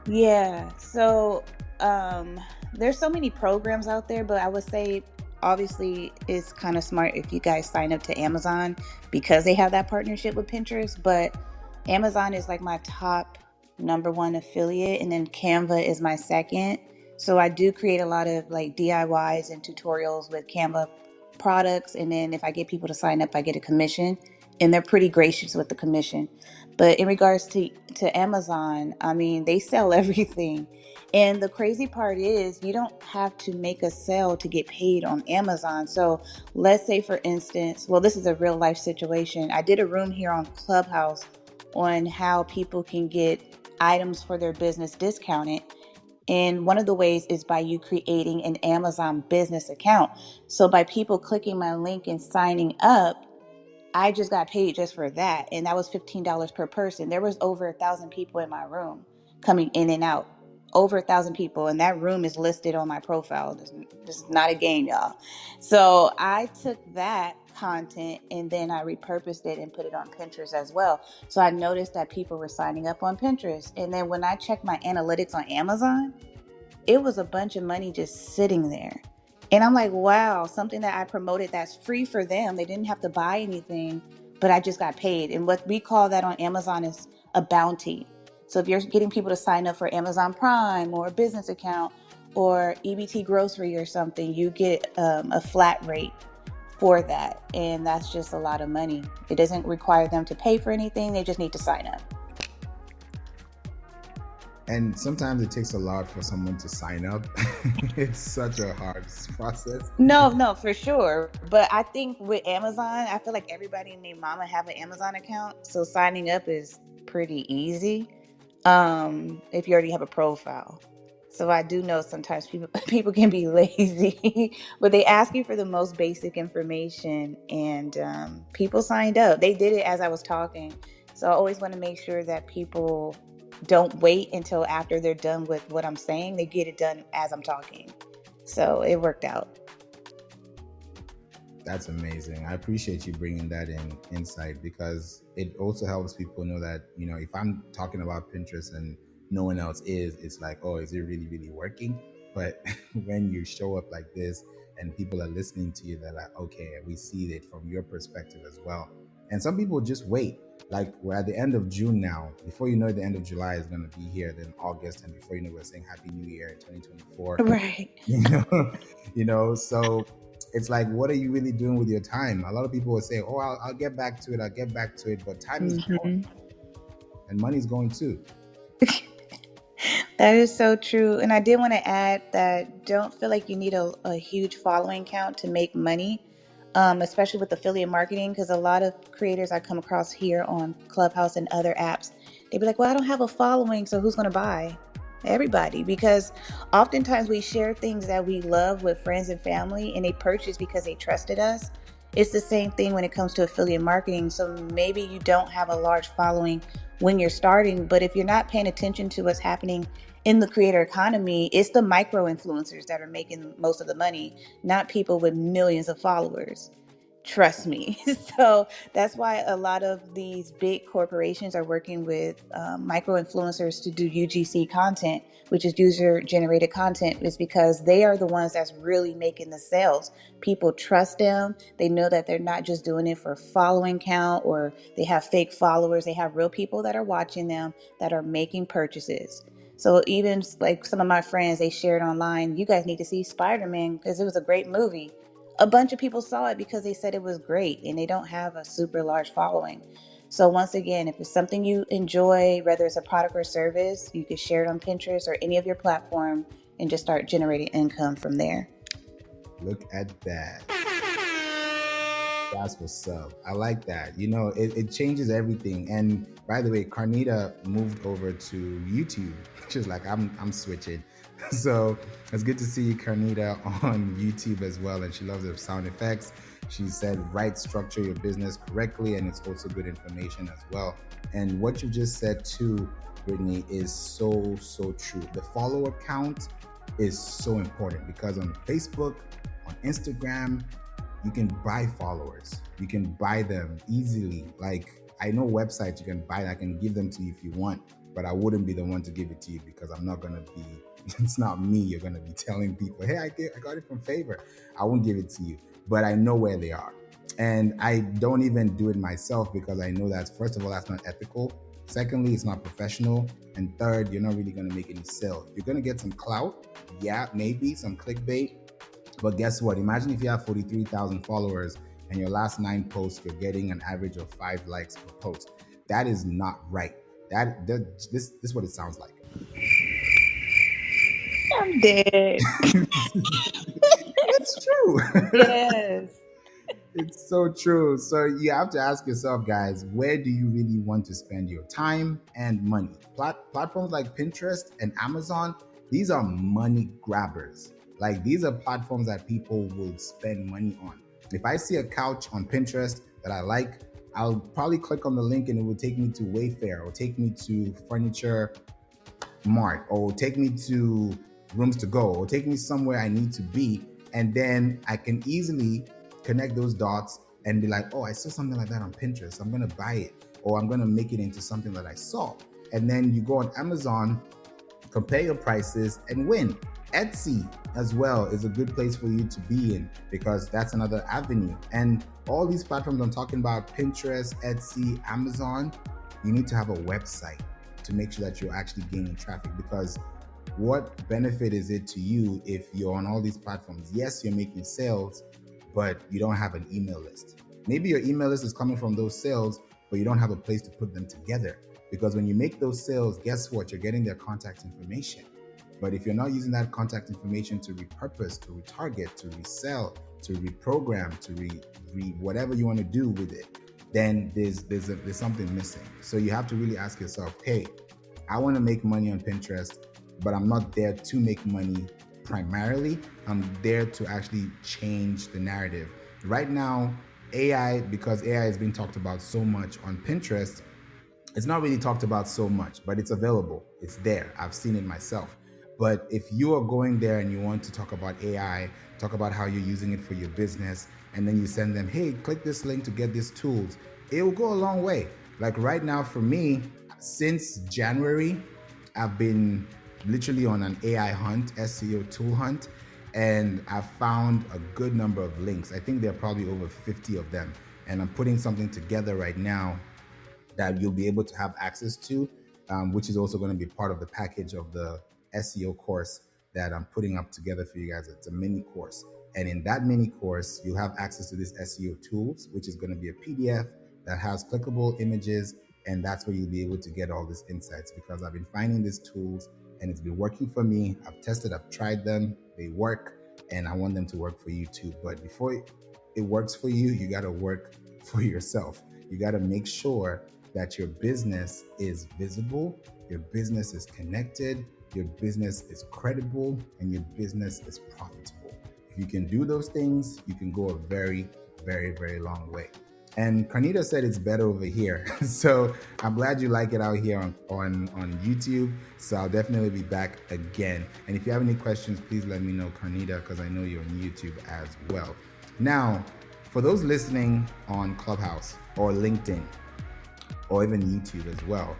Yeah. So there's so many programs out there, but I would say obviously it's kind of smart if you guys sign up to Amazon because they have that partnership with Pinterest, but Amazon is like my top number one affiliate, and then Canva is my second. So I do create a lot of like DIYs and tutorials with Canva products, and then if I get people to sign up, I get a commission, and they're pretty gracious with the commission. But in regards to Amazon, I mean, they sell everything. And the crazy part is you don't have to make a sale to get paid on Amazon. So let's say, for instance, well, this is a real life situation. I did a room here on Clubhouse on how people can get items for their business discounted. And one of the ways is by you creating an Amazon business account. So by people clicking my link and signing up, I just got paid just for that. And that was $15 per person. There was over 1,000 people in my room coming in and out. Over 1,000 people. And that room is listed on my profile. This is not a game, y'all. So I took that content and then I repurposed it and put it on Pinterest as well. So I noticed that people were signing up on Pinterest. And then when I checked my analytics on Amazon, it was a bunch of money just sitting there. And I'm like, wow, something that I promoted that's free for them. They didn't have to buy anything, but I just got paid. And what we call that on Amazon is a bounty. So if you're getting people to sign up for Amazon Prime or a business account or EBT grocery or something, you get a flat rate for that. And that's just a lot of money. It doesn't require them to pay for anything. They just need to sign up. And sometimes it takes a lot for someone to sign up. It's such a hard process. No, for sure. But I think with Amazon, I feel like everybody and their mama have an Amazon account. So signing up is pretty easy. If you already have a profile. So I do know sometimes people can be lazy, but they ask you for the most basic information, and people signed up. They did it as I was talking. So I always want to make sure that people don't wait until after they're done with what I'm saying. They get it done as I'm talking. So it worked out. That's amazing. I appreciate you bringing that insight, because it also helps people know that, if I'm talking about Pinterest and no one else is, it's like, oh, is it really, really working? But when you show up like this and people are listening to you, they're like, okay, we see it from your perspective as well. And some people just wait. Like, we're at the end of June now. Before you know it, the end of July is going to be here, then August, and before you know, we're saying Happy New Year in 2024. Right. So it's like, what are you really doing with your time? A lot of people will say, oh, I'll get back to it. I'll get back to it. But time is going, and money's going too. That is so true. And I did want to add that don't feel like you need a huge following count to make money, especially with affiliate marketing, because a lot of creators I come across here on Clubhouse and other apps, they'd be like, well, I don't have a following, so who's going to buy? Everybody. Because oftentimes we share things that we love with friends and family, and they purchase because they trusted us. It's the same thing when it comes to affiliate marketing. So maybe you don't have a large following when you're starting, but if you're not paying attention to what's happening in the creator economy, it's the micro influencers that are making most of the money, not people with millions of followers. Trust me. So that's why a lot of these big corporations are working with micro influencers to do UGC content, which is user generated content, is because they are the ones that's really making the sales. People trust them. They know that they're not just doing it for following count or they have fake followers. They have real people that are watching them that are making purchases. So even like some of my friends, they shared online, you guys need to see Spider-Man because it was a great movie. A bunch of people saw it because they said it was great, and they don't have a super large following. So once again, if it's something you enjoy, whether it's a product or service, you can share it on Pinterest or any of your platform and just start generating income from there. Look at that. That's what's up. I like that. It changes everything. And by the way, Carnita moved over to YouTube. She's like, I'm switching. So it's good to see Carnita on YouTube as well. And she loves the sound effects. She said, right, structure your business correctly, and it's also good information as well. And what you just said too, Brittany, is so true. The follower count is so important because on Facebook, on Instagram, you can buy followers. You can buy them easily. Like, I know websites you can buy, I can give them to you if you want, but I wouldn't be the one to give it to you because I'm not gonna be, it's not me. You're gonna be telling people, hey, I got it from Favour. I won't give it to you, but I know where they are. And I don't even do it myself because I know that, first of all, that's not ethical. Secondly, it's not professional. And third, you're not really gonna make any sales. You're gonna get some clout, yeah, maybe some clickbait. But guess what? Imagine if you have 43,000 followers and your last 9 posts, you're getting an average of 5 likes per post. That is not right. This is what it sounds like. I'm dead. It's true. Yes. It's so true. So you have to ask yourself, guys, where do you really want to spend your time and money? Platforms like Pinterest and Amazon, these are money grabbers. Like, these are platforms that people will spend money on. If I see a couch on Pinterest that I like, I'll probably click on the link and it will take me to Wayfair or take me to Furniture Mart or take me to Rooms to Go or take me somewhere I need to be. And then I can easily connect those dots and be like, oh, I saw something like that on Pinterest. I'm going to buy it, or I'm going to make it into something that I saw. And then you go on Amazon, compare your prices, and win. Etsy as well is a good place for you to be in because that's another avenue. And all these platforms I'm talking about, Pinterest, Etsy, Amazon, you need to have a website to make sure that you're actually gaining traffic, because what benefit is it to you if you're on all these platforms? Yes, you're making sales, but you don't have an email list. Maybe your email list is coming from those sales, but you don't have a place to put them together. Because when you make those sales, guess what? You're getting their contact information. But if you're not using that contact information to repurpose, to retarget, to resell, to reprogram, to whatever you want to do with it, then there's something missing. So you have to really ask yourself, hey, I want to make money on Pinterest, but I'm not there to make money primarily. I'm there to actually change the narrative. Right now, AI, because AI is being talked about so much on Pinterest, it's not really talked about so much, but it's available. It's there. I've seen it myself. But if you are going there and you want to talk about AI, talk about how you're using it for your business, and then you send them, hey, click this link to get these tools, it will go a long way. Like right now for me, since January, I've been literally on an AI hunt, SEO tool hunt, and I've found a good number of links. I think there are probably over 50 of them. And I'm putting something together right now that you'll be able to have access to, which is also going to be part of the package of the SEO course that I'm putting up together for you guys. It's a mini course. And in that mini course, you'll have access to these SEO tools, which is going to be a PDF that has clickable images. And that's where you'll be able to get all these insights, because I've been finding these tools and it's been working for me. I've tested, I've tried them, they work, and I want them to work for you too. But before it works for you, you got to work for yourself. You got to make sure that your business is visible, your business is connected, your business is credible, and your business is profitable. If you can do those things, you can go a very, very, very long way. And Carnita said it's better over here. So I'm glad you like it out here on YouTube. So I'll definitely be back again. And if you have any questions, please let me know, Carnita, because I know you're on YouTube as well. Now, for those listening on Clubhouse or LinkedIn, or even YouTube as well,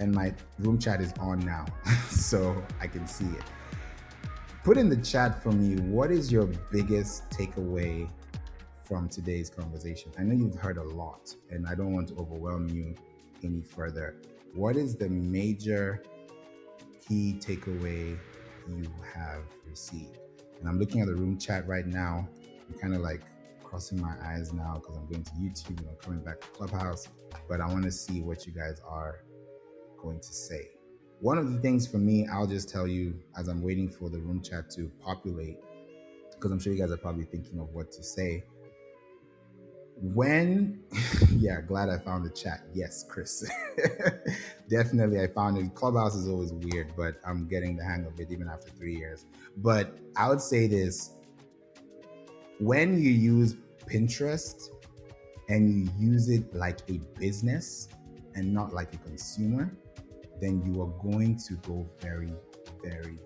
and my room chat is on now, so I can see it. Put in the chat for me, what is your biggest takeaway from today's conversation? I know you've heard a lot, and I don't want to overwhelm you any further. What is the major key takeaway you have received? And I'm looking at the room chat right now. I'm kind of like crossing my eyes now because I'm going to YouTube and I'm coming back to Clubhouse, but I want to see what you guys are going to say. One of the things for me, I'll just tell you as I'm waiting for the room chat to populate, because I'm sure you guys are probably thinking of what to say. Yeah, glad I found the chat. Yes, Chris. Definitely I found it. Clubhouse is always weird, but I'm getting the hang of it even after 3 years. But I would say this, when you use Pinterest and you use it like a business and not like a consumer, then you are going to go very, very,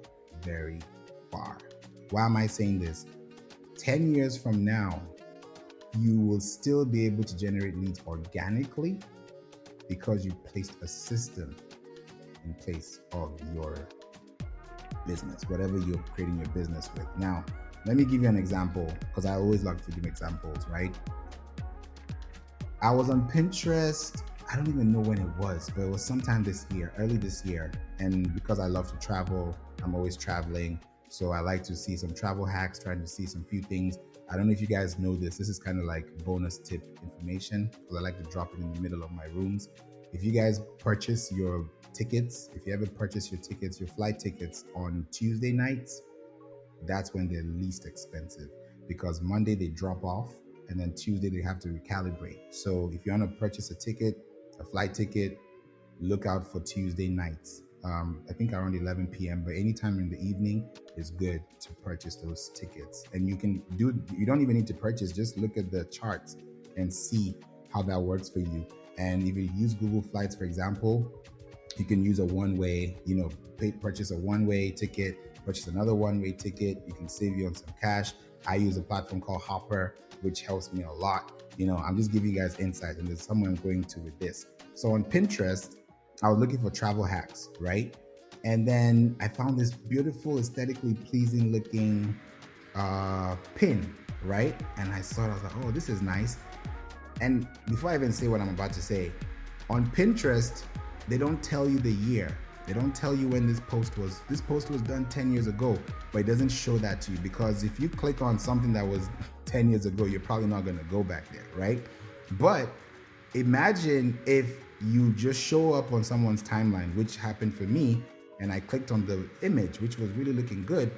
very far. Why am I saying this? 10 years from now, you will still be able to generate leads organically because you placed a system in place of your business, whatever you're creating your business with. Now, let me give you an example because I always like to give examples, right? I was on Pinterest, I don't even know when it was, but it was sometime this year, early this year. And because I love to travel, I'm always traveling. So I like to see some travel hacks, trying to see some few things. I don't know if you guys know this. This is kind of like bonus tip information because I like to drop it in the middle of my rooms. If you guys purchase your tickets, if you ever purchase your tickets, your flight tickets on Tuesday nights, that's when they're least expensive because Monday they drop off and then Tuesday they have to recalibrate. So if you want to purchase a ticket, a flight ticket, look out for Tuesday nights. I think around 11 p.m., but anytime in the evening is good to purchase those tickets. And you don't even need to purchase, just look at the charts and see how that works for you. And if you use Google Flights, for example, you can use a one-way, purchase a one-way ticket, purchase another one-way ticket. You can save you on some cash. I use a platform called Hopper, which helps me a lot. I'm just giving you guys insight, and there's somewhere I'm going to with this. So on Pinterest, I was looking for travel hacks, right? And then I found this beautiful, aesthetically pleasing looking pin, right? And I saw it, I was like, oh, this is nice. And before I even say what I'm about to say, on Pinterest, they don't tell you the year. They don't tell you when this post was. This post was done 10 years ago, but it doesn't show that to you because if you click on something that was 10 years ago, you're probably not going to go back there, right? But imagine if you just show up on someone's timeline, which happened for me, and I clicked on the image, which was really looking good.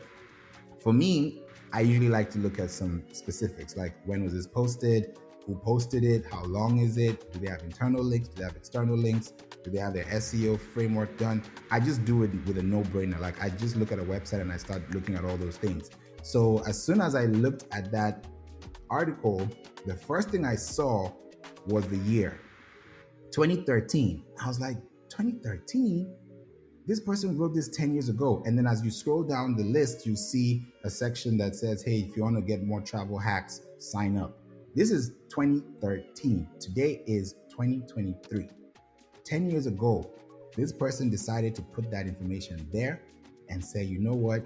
For me, I usually like to look at some specifics, like when was this posted, who posted it, how long is it, do they have internal links, do they have external links, do they have their SEO framework done? I just do it with a no-brainer. Like I just look at a website and I start looking at all those things. So as soon as I looked at that article, the first thing I saw was the year, 2013. I was like, 2013? This person wrote this 10 years ago. And then as you scroll down the list, you see a section that says, hey, if you want to get more travel hacks, sign up. This is 2013. Today is 2023. 10 years ago, this person decided to put that information there and say, you know what?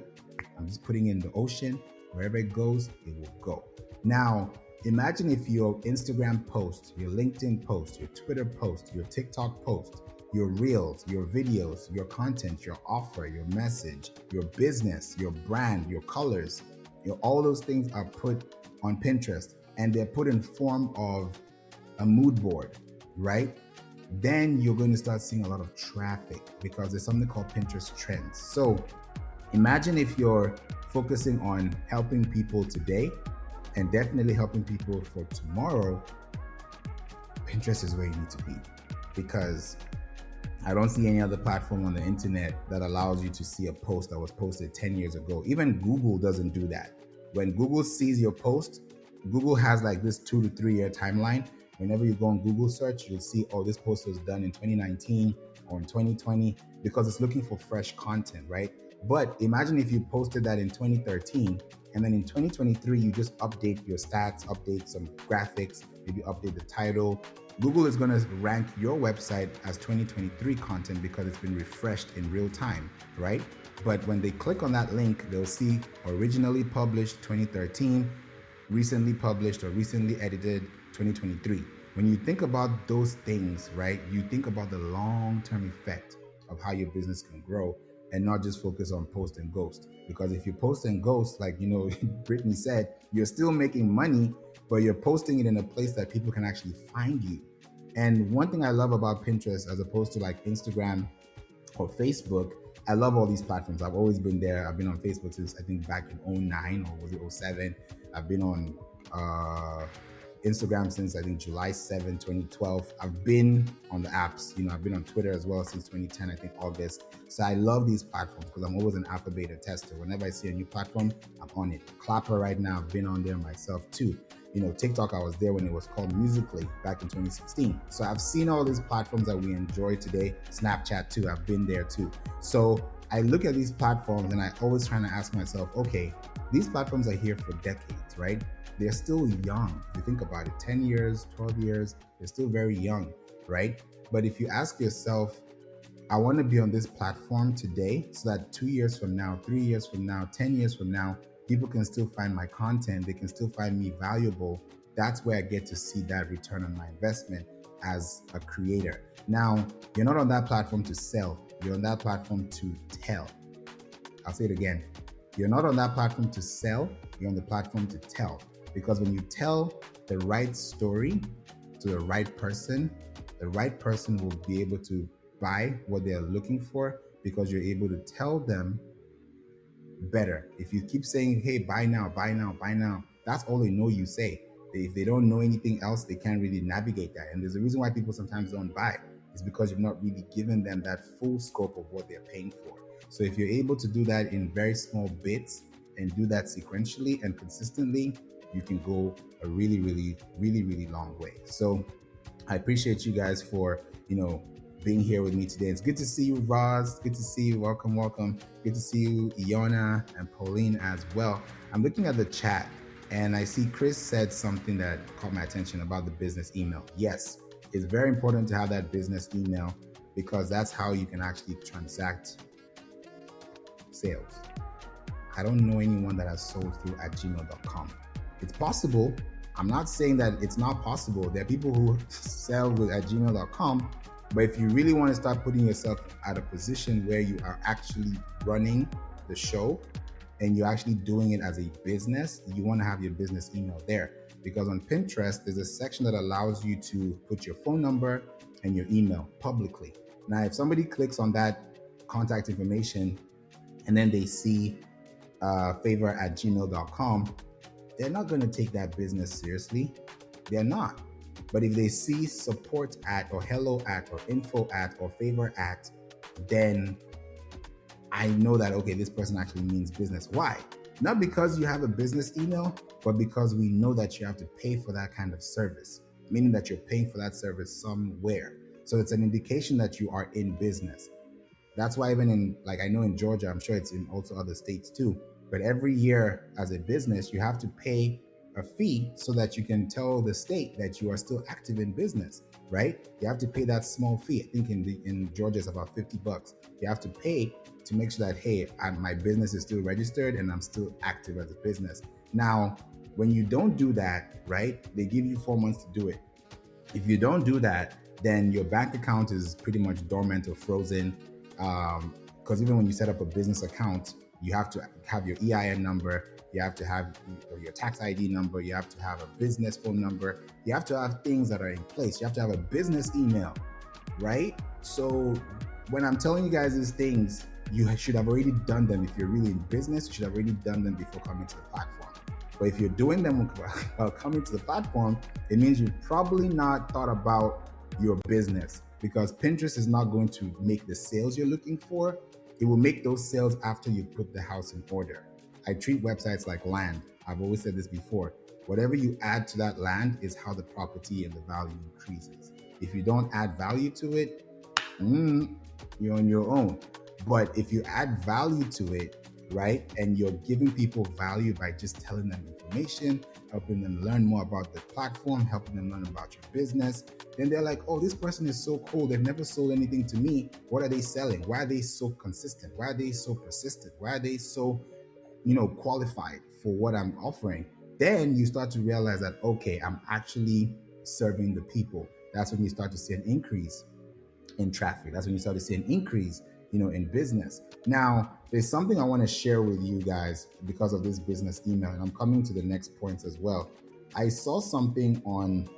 I'm just putting it in the ocean. Wherever it goes, it will go. Now, imagine if your Instagram post, your LinkedIn post, your Twitter post, your TikTok post, your reels, your videos, your content, your offer, your message, your business, your brand, your colors, all those things are put on Pinterest and they're put in form of a mood board, right? Then you're going to start seeing a lot of traffic because there's something called Pinterest trends. So imagine if you're focusing on helping people today and definitely helping people for tomorrow, Pinterest is where you need to be because I don't see any other platform on the internet that allows you to see a post that was posted 10 years ago. Even Google doesn't do that. When Google sees your post, Google has like this 2 to 3 year timeline. Whenever you go on Google search, you'll see, oh, this post was done in 2019 or in 2020 because it's looking for fresh content, right? But imagine if you posted that in 2013 and then in 2023, you just update your stats, update some graphics, maybe update the title. Google is going to rank your website as 2023 content because it's been refreshed in real time, right? But when they click on that link, they'll see originally published 2013, recently published or recently edited 2023. When you think about those things, right, you think about the long-term effect of how your business can grow and not just focus on post and ghost. Because if you post and ghost, like, Brittany said, you're still making money, but you're posting it in a place that people can actually find you. And one thing I love about Pinterest, as opposed to like Instagram or Facebook, I love all these platforms. I've always been there. I've been on Facebook since I think back in 09 or was it 07. I've been on Instagram since I think July 7, 2012. I've been on the apps, I've been on Twitter as well since 2010, I think August. So I love these platforms because I'm always an alpha beta tester. Whenever I see a new platform, I'm on it. Clapper right now, I've been on there myself too. TikTok, I was there when it was called Musical.ly back in 2016. So I've seen all these platforms that we enjoy today. Snapchat too, I've been there too. So I look at these platforms and I always trying to ask myself, okay, these platforms are here for decades, right? They're still young. If you think about it, 10 years, 12 years, they're still very young, right? But if you ask yourself, I want to be on this platform today so that 2 years from now, 3 years from now, 10 years from now, people can still find my content. They can still find me valuable. That's where I get to see that return on my investment as a creator. Now, you're not on that platform to sell. You're on that platform to tell. I'll say it again. You're not on that platform to sell. You're on the platform to tell. Because when you tell the right story to the right person will be able to buy what they're looking for because you're able to tell them better. If you keep saying, hey, buy now, buy now, buy now, that's all they know you say. If they don't know anything else, they can't really navigate that. And there's a reason why people sometimes don't buy. It's because you've not really given them that full scope of what they're paying for. So if you're able to do that in very small bits and do that sequentially and consistently, you can go a really, really, really, really long way. So I appreciate you guys for, being here with me today. It's good to see you, Roz. Good to see you. Welcome, welcome. Good to see you, Iona and Pauline as well. I'm looking at the chat and I see Chris said something that caught my attention about the business email. Yes, it's very important to have that business email because that's how you can actually transact sales. I don't know anyone that has sold through @gmail.com. It's possible. I'm not saying that it's not possible. There are people who sell with @gmail.com, but if you really want to start putting yourself at a position where you are actually running the show and you're actually doing it as a business, you want to have your business email there. Because on Pinterest, there's a section that allows you to put your phone number and your email publicly. Now, if somebody clicks on that contact information and then they see Favour@gmail.com, they're not going to take that business seriously. They're not. But if they see support at or hello at or info at or favor at, then I know that, okay, this person actually means business. Why? Not because you have a business email, but because we know that you have to pay for that kind of service, meaning that you're paying for that service somewhere. So it's an indication that you are in business. That's why even in, I know in Georgia, I'm sure it's in also other states too, but every year as a business, you have to pay a fee so that you can tell the state that you are still active in business, right? You have to pay that small fee. I think in Georgia, it's about $50. You have to pay to make sure that, hey, my business is still registered and I'm still active as a business. Now, when you don't do that, right, they give you 4 months to do it. If you don't do that, then your bank account is pretty much dormant or frozen. Because even when you set up a business account, you have to have your EIN number, you have to have your tax ID number, you have to have a business phone number, you have to have things that are in place, you have to have a business email, right? So when I'm telling you guys these things, you should have already done them. If you're really in business, you should have already done them before coming to the platform. But if you're doing them while coming to the platform, it means you've probably not thought about your business, because Pinterest is not going to make the sales you're looking for. It will make those sales after you put the house in order. I treat websites like land. I've always said this before. Whatever you add to that land is how the property and the value increases. If you don't add value to it, you're on your own. But if you add value to it, right, and you're giving people value by just telling them information, helping them learn more about the platform, helping them learn about your business, then they're like, oh, this person is so cool. They've never sold anything to me. What are they selling? Why are they so consistent? Why are they so persistent? Why are they so, qualified for what I'm offering? Then you start to realize that, okay, I'm actually serving the people. That's when you start to see an increase in traffic. That's when you start to see an increase, in business. Now, there's something I want to share with you guys because of this business email, and I'm coming to the next points as well. I saw something on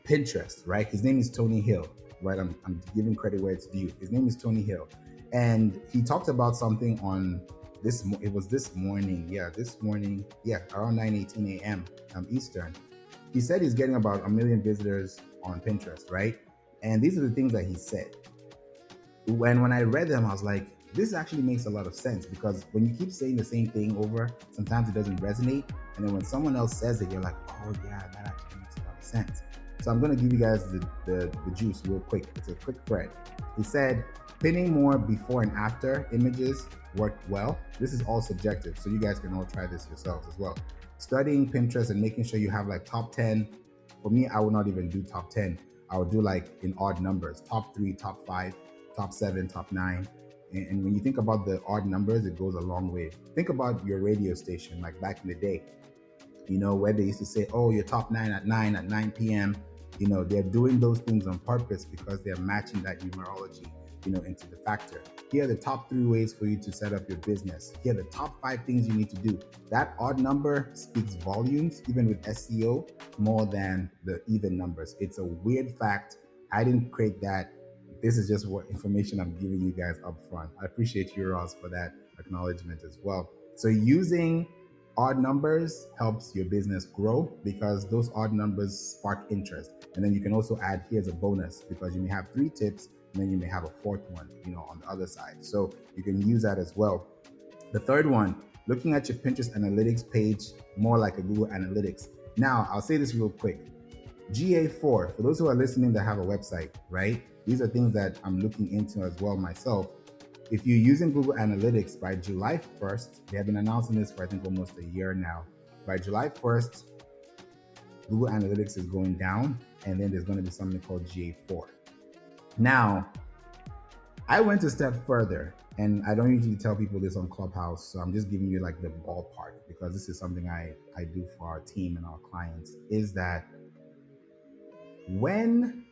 Pinterest, right? His name is Tony Hill, right? I'm giving credit where it's due. His name is Tony Hill. And he talked about something on this morning, around 9:18 a.m. Eastern. he said he's getting about 1 million visitors on Pinterest, right? And these are the things that he said. When I read them, I was like, this actually makes a lot of sense, because when you keep saying the same thing over, sometimes it doesn't resonate. And then when someone else says it, you're like, oh yeah, that actually makes a lot of sense. So I'm going to give you guys the juice real quick. It's a quick thread. He said, pinning more before and after images worked well. This is all subjective, so you guys can all try this yourselves as well. Studying Pinterest and making sure you have like top 10. For me, I would not even do top 10. I would do like in odd numbers, top 3, top 5, top 7, top 9. And when you think about the odd numbers, it goes a long way. Think about your radio station, like back in the day, where they used to say, oh, your top 9 at 9 p.m. They're doing those things on purpose because they're matching that numerology, into the factor. Here are the top 3 ways for you to set up your business. Here are the top 5 things you need to do. That odd number speaks volumes, even with SEO, more than the even numbers. It's a weird fact. I didn't create that. This is just what information I'm giving you guys up front. I appreciate you, Ross, for that acknowledgement as well. So using odd numbers helps your business grow, because those odd numbers spark interest. And then you can also add, here's a bonus, because you may have 3 tips and then you may have a 4th one, on the other side. So you can use that as well. The 3rd one, looking at your Pinterest analytics page more like a Google Analytics. Now, I'll say this real quick. GA4, for those who are listening that have a website, right? These are things that I'm looking into as well myself. If you're using Google Analytics by July 1st, they have been announcing this for I think almost a year now. By July 1st, Google Analytics is going down, and then there's going to be something called GA4. Now, I went a step further, and I don't usually tell people this on Clubhouse, so I'm just giving you like the ballpark, because this is something I do for our team and our clients, is that when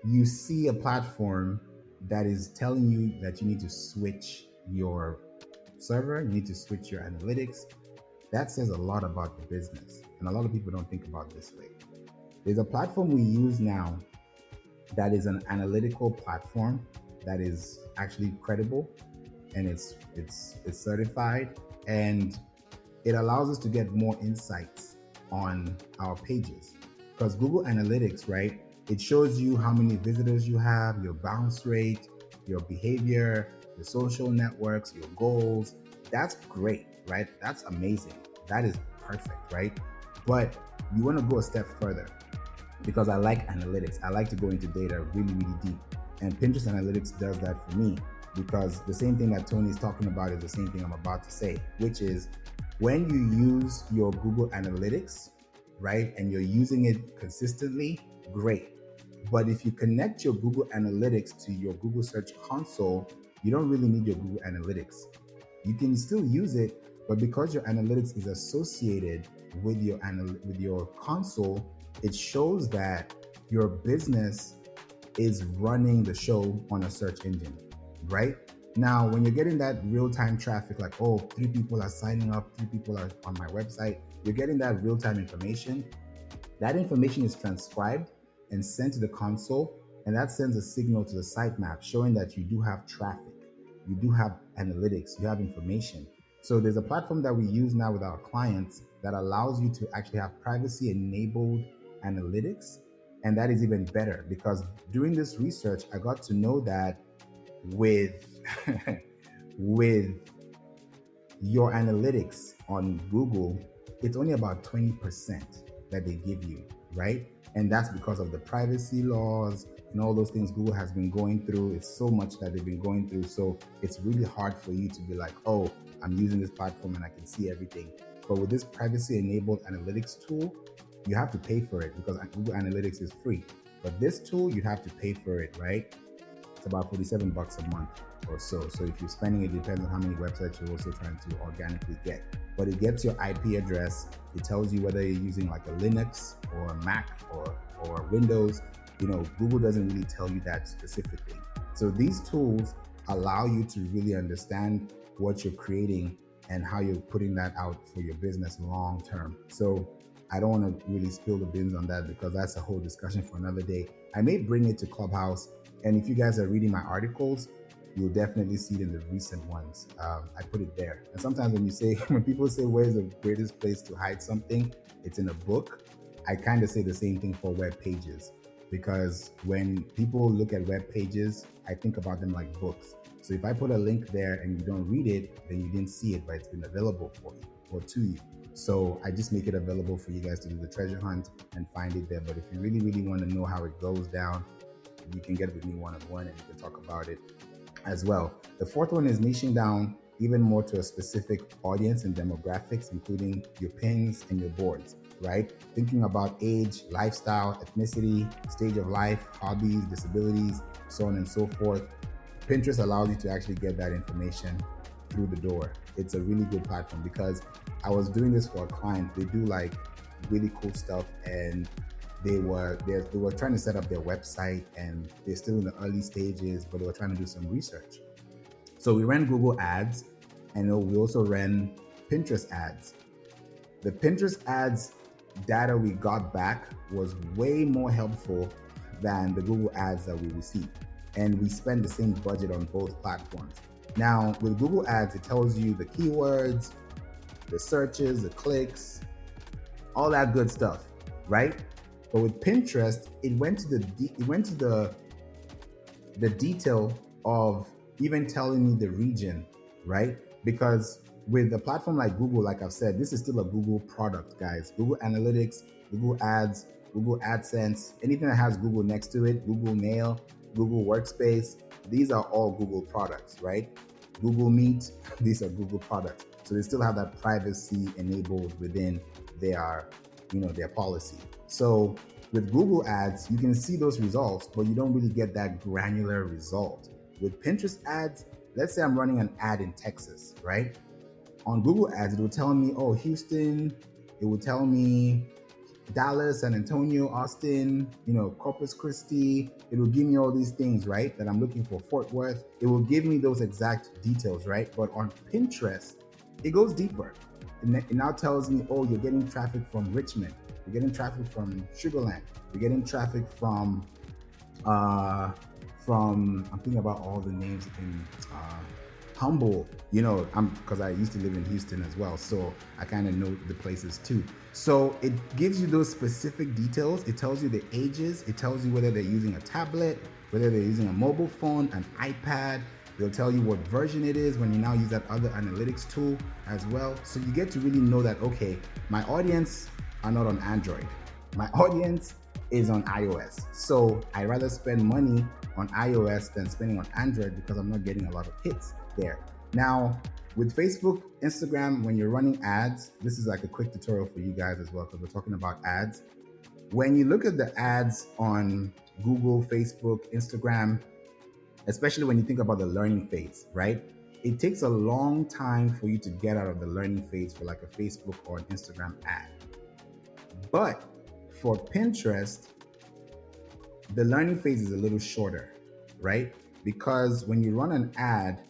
you see a platform that is telling you that you need to switch your server, you need to switch your analytics, that says a lot about the business. And a lot of people don't think about it this way. There's a platform we use now that is an analytical platform that is actually credible, and it's certified, and it allows us to get more insights on our pages. Because Google Analytics, right, it shows you how many visitors you have, your bounce rate, your behavior, your social networks, your goals. That's great, right? That's amazing. That is perfect, right? But you want to go a step further, because I like analytics. I like to go into data really, really deep. And Pinterest Analytics does that for me, because the same thing that Tony is talking about is the same thing I'm about to say, which is when you use your Google Analytics, right, and you're using it consistently, great. But if you connect your Google Analytics to your Google Search Console, you don't really need your Google Analytics. You can still use it, but because your analytics is associated with your console, it shows that your business is running the show on a search engine, right? Now, when you're getting that real-time traffic, like, oh, 3 people are signing up, 3 people are on my website, you're getting that real-time information. That information is transcribed and sent to the console, and that sends a signal to the sitemap showing that you do have traffic, you do have analytics, you have information. So there's a platform that we use now with our clients that allows you to actually have privacy-enabled analytics, and that is even better, because during this research, I got to know that with with your analytics on Google, it's only about 20% that they give you, right? And that's because of the privacy laws and all those things Google has been going through. It's so much that they've been going through. So it's really hard for you to be like, oh, I'm using this platform and I can see everything. But with this privacy-enabled analytics tool, you have to pay for it, because Google Analytics is free. But this tool, you have to pay for it, right? It's about $47 a month or so. So if you're spending it, depends on how many websites you're also trying to organically get. But it gets your IP address. It tells you whether you're using like a Linux or a Mac or Windows. Google doesn't really tell you that specifically. So these tools allow you to really understand what you're creating and how you're putting that out for your business long term. So I don't want to really spill the beans on that, because that's a whole discussion for another day. I may bring it to Clubhouse, and if you guys are reading my articles, you'll definitely see it in the recent ones. I put it there. And sometimes when people say, where's the greatest place to hide something? it's in a book. I kind of say the same thing for web pages, because when people look at web pages, I think about them like books. So if I put a link there and you don't read it, then you didn't see it, but it's been available for you or to you. So I just make it available for you guys to do the treasure hunt and find it there. But if you really, really want to know how it goes down, you can get with me one-on-one and we can talk about it as well. The fourth one is niching down even more to a specific audience and demographics, including your pins and your boards, right? Thinking about age, lifestyle, ethnicity, stage of life, hobbies, disabilities, so on and so forth. Pinterest allows you to actually get that information through the door. It's a really good platform because I was doing this for a client. They do like really cool stuff, and they were trying to set up their website, and they're still in the early stages, but they were trying to do some research. So we ran Google ads, and we also ran Pinterest ads. The Pinterest ads data we got back was way more helpful than the Google ads that we received. And we spend the same budget on both platforms. Now, with Google ads, it tells you the keywords, the searches, the clicks, all that good stuff, right? But with Pinterest, it went to the detail of even telling me the region, right? Because with a platform like Google, like I've said, this is still a Google product, guys. Google Analytics, Google Ads, Google AdSense, anything that has Google next to it, Google Mail, Google Workspace, these are all Google products, right? Google Meet, these are Google products. So they still have that privacy enabled within their policy. So with Google ads, you can see those results, but you don't really get that granular result. With Pinterest ads, let's say I'm running an ad in Texas, right? On Google ads, it will tell me, oh, Houston, it will tell me Dallas, San Antonio, Austin, Corpus Christi. It will give me all these things, right, that I'm looking for. Fort Worth. It will give me those exact details, right? But on Pinterest, it goes deeper. It now tells me, oh, you're getting traffic from Richmond. You're getting traffic from Sugarland. You're getting traffic from I'm thinking about all the names in Humble, because I used to live in Houston as well, so I kind of know the places too. So it gives you those specific details. It tells you the ages. It tells you whether they're using a tablet, whether they're using a mobile phone, an iPad. They'll tell you what version it is when you now use that other analytics tool as well. So you get to really know that, okay, my audience are not on Android. My audience is on iOS. So I rather spend money on iOS than spending on Android because I'm not getting a lot of hits there. Now, with Facebook, Instagram, when you're running ads, this is like a quick tutorial for you guys as well, because we're talking about ads. When you look at the ads on Google, Facebook, Instagram, especially when you think about the learning phase, right? It takes a long time for you to get out of the learning phase for like a Facebook or an Instagram ad. But for Pinterest, the learning phase is a little shorter, right? Because when you run an ad,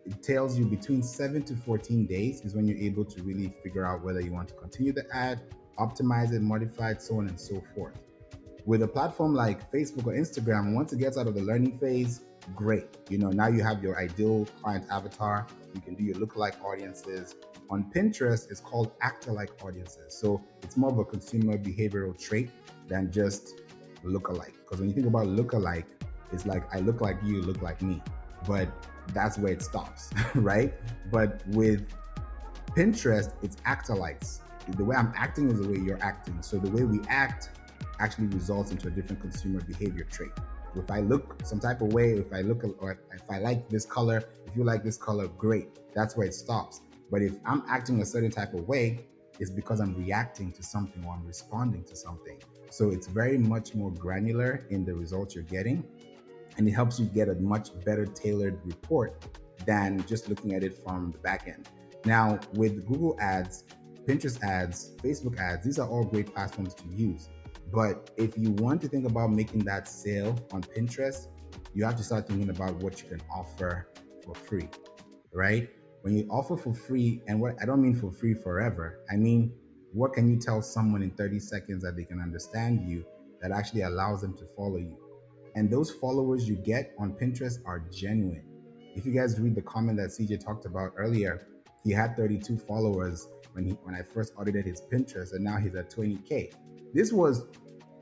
it tells you between 7 to 14 days is when you're able to really figure out whether you want to continue the ad, optimize it, modify it, so on and so forth. With a platform like Facebook or Instagram, once it gets out of the learning phase, great. Now you have your ideal client avatar. You can do your lookalike audiences. On Pinterest, it's called actor-like audiences. So it's more of a consumer behavioral trait than just lookalike. Because when you think about lookalike, it's like, I look like you, look like me. But that's where it stops, right? But with Pinterest, it's actor-likes. The way I'm acting is the way you're acting. So the way we act actually results into a different consumer behavior trait. If I look some type of way, if I like this color, if you like this color, great. That's where it stops. But if I'm acting a certain type of way, it's because I'm reacting to something or I'm responding to something. So it's very much more granular in the results you're getting, and it helps you get a much better tailored report than just looking at it from the back end. Now, with Google ads, Pinterest ads, Facebook ads, these are all great platforms to use. But if you want to think about making that sale on Pinterest, you have to start thinking about what you can offer for free, right? When you offer for free, and what I don't mean for free forever, I mean, what can you tell someone in 30 seconds that they can understand you that actually allows them to follow you? And those followers you get on Pinterest are genuine. If you guys read the comment that CJ talked about earlier, he had 32 followers when I first audited his Pinterest, and now he's at 20K. This was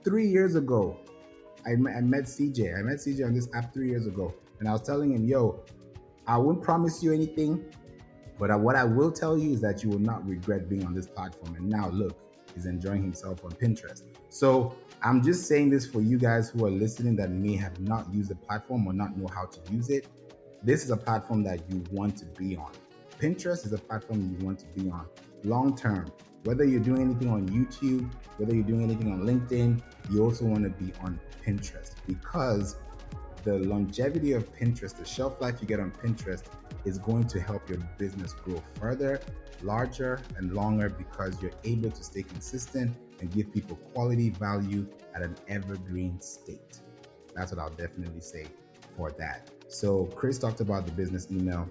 3 years ago. I met CJ. I met CJ on this app 3 years ago, and I was telling him, yo, I won't promise you anything, but what I will tell you is that you will not regret being on this platform. And now look, he's enjoying himself on Pinterest. So I'm just saying this for you guys who are listening that may have not used the platform or not know how to use it. This is a platform that you want to be on. Pinterest is a platform you want to be on long term. Whether you're doing anything on YouTube, whether you're doing anything on LinkedIn, you also want to be on Pinterest, because the longevity of Pinterest, the shelf life you get on Pinterest, is going to help your business grow further, larger, and longer, because you're able to stay consistent and give people quality value at an evergreen state. That's what I'll definitely say for that. So Chris talked about the business email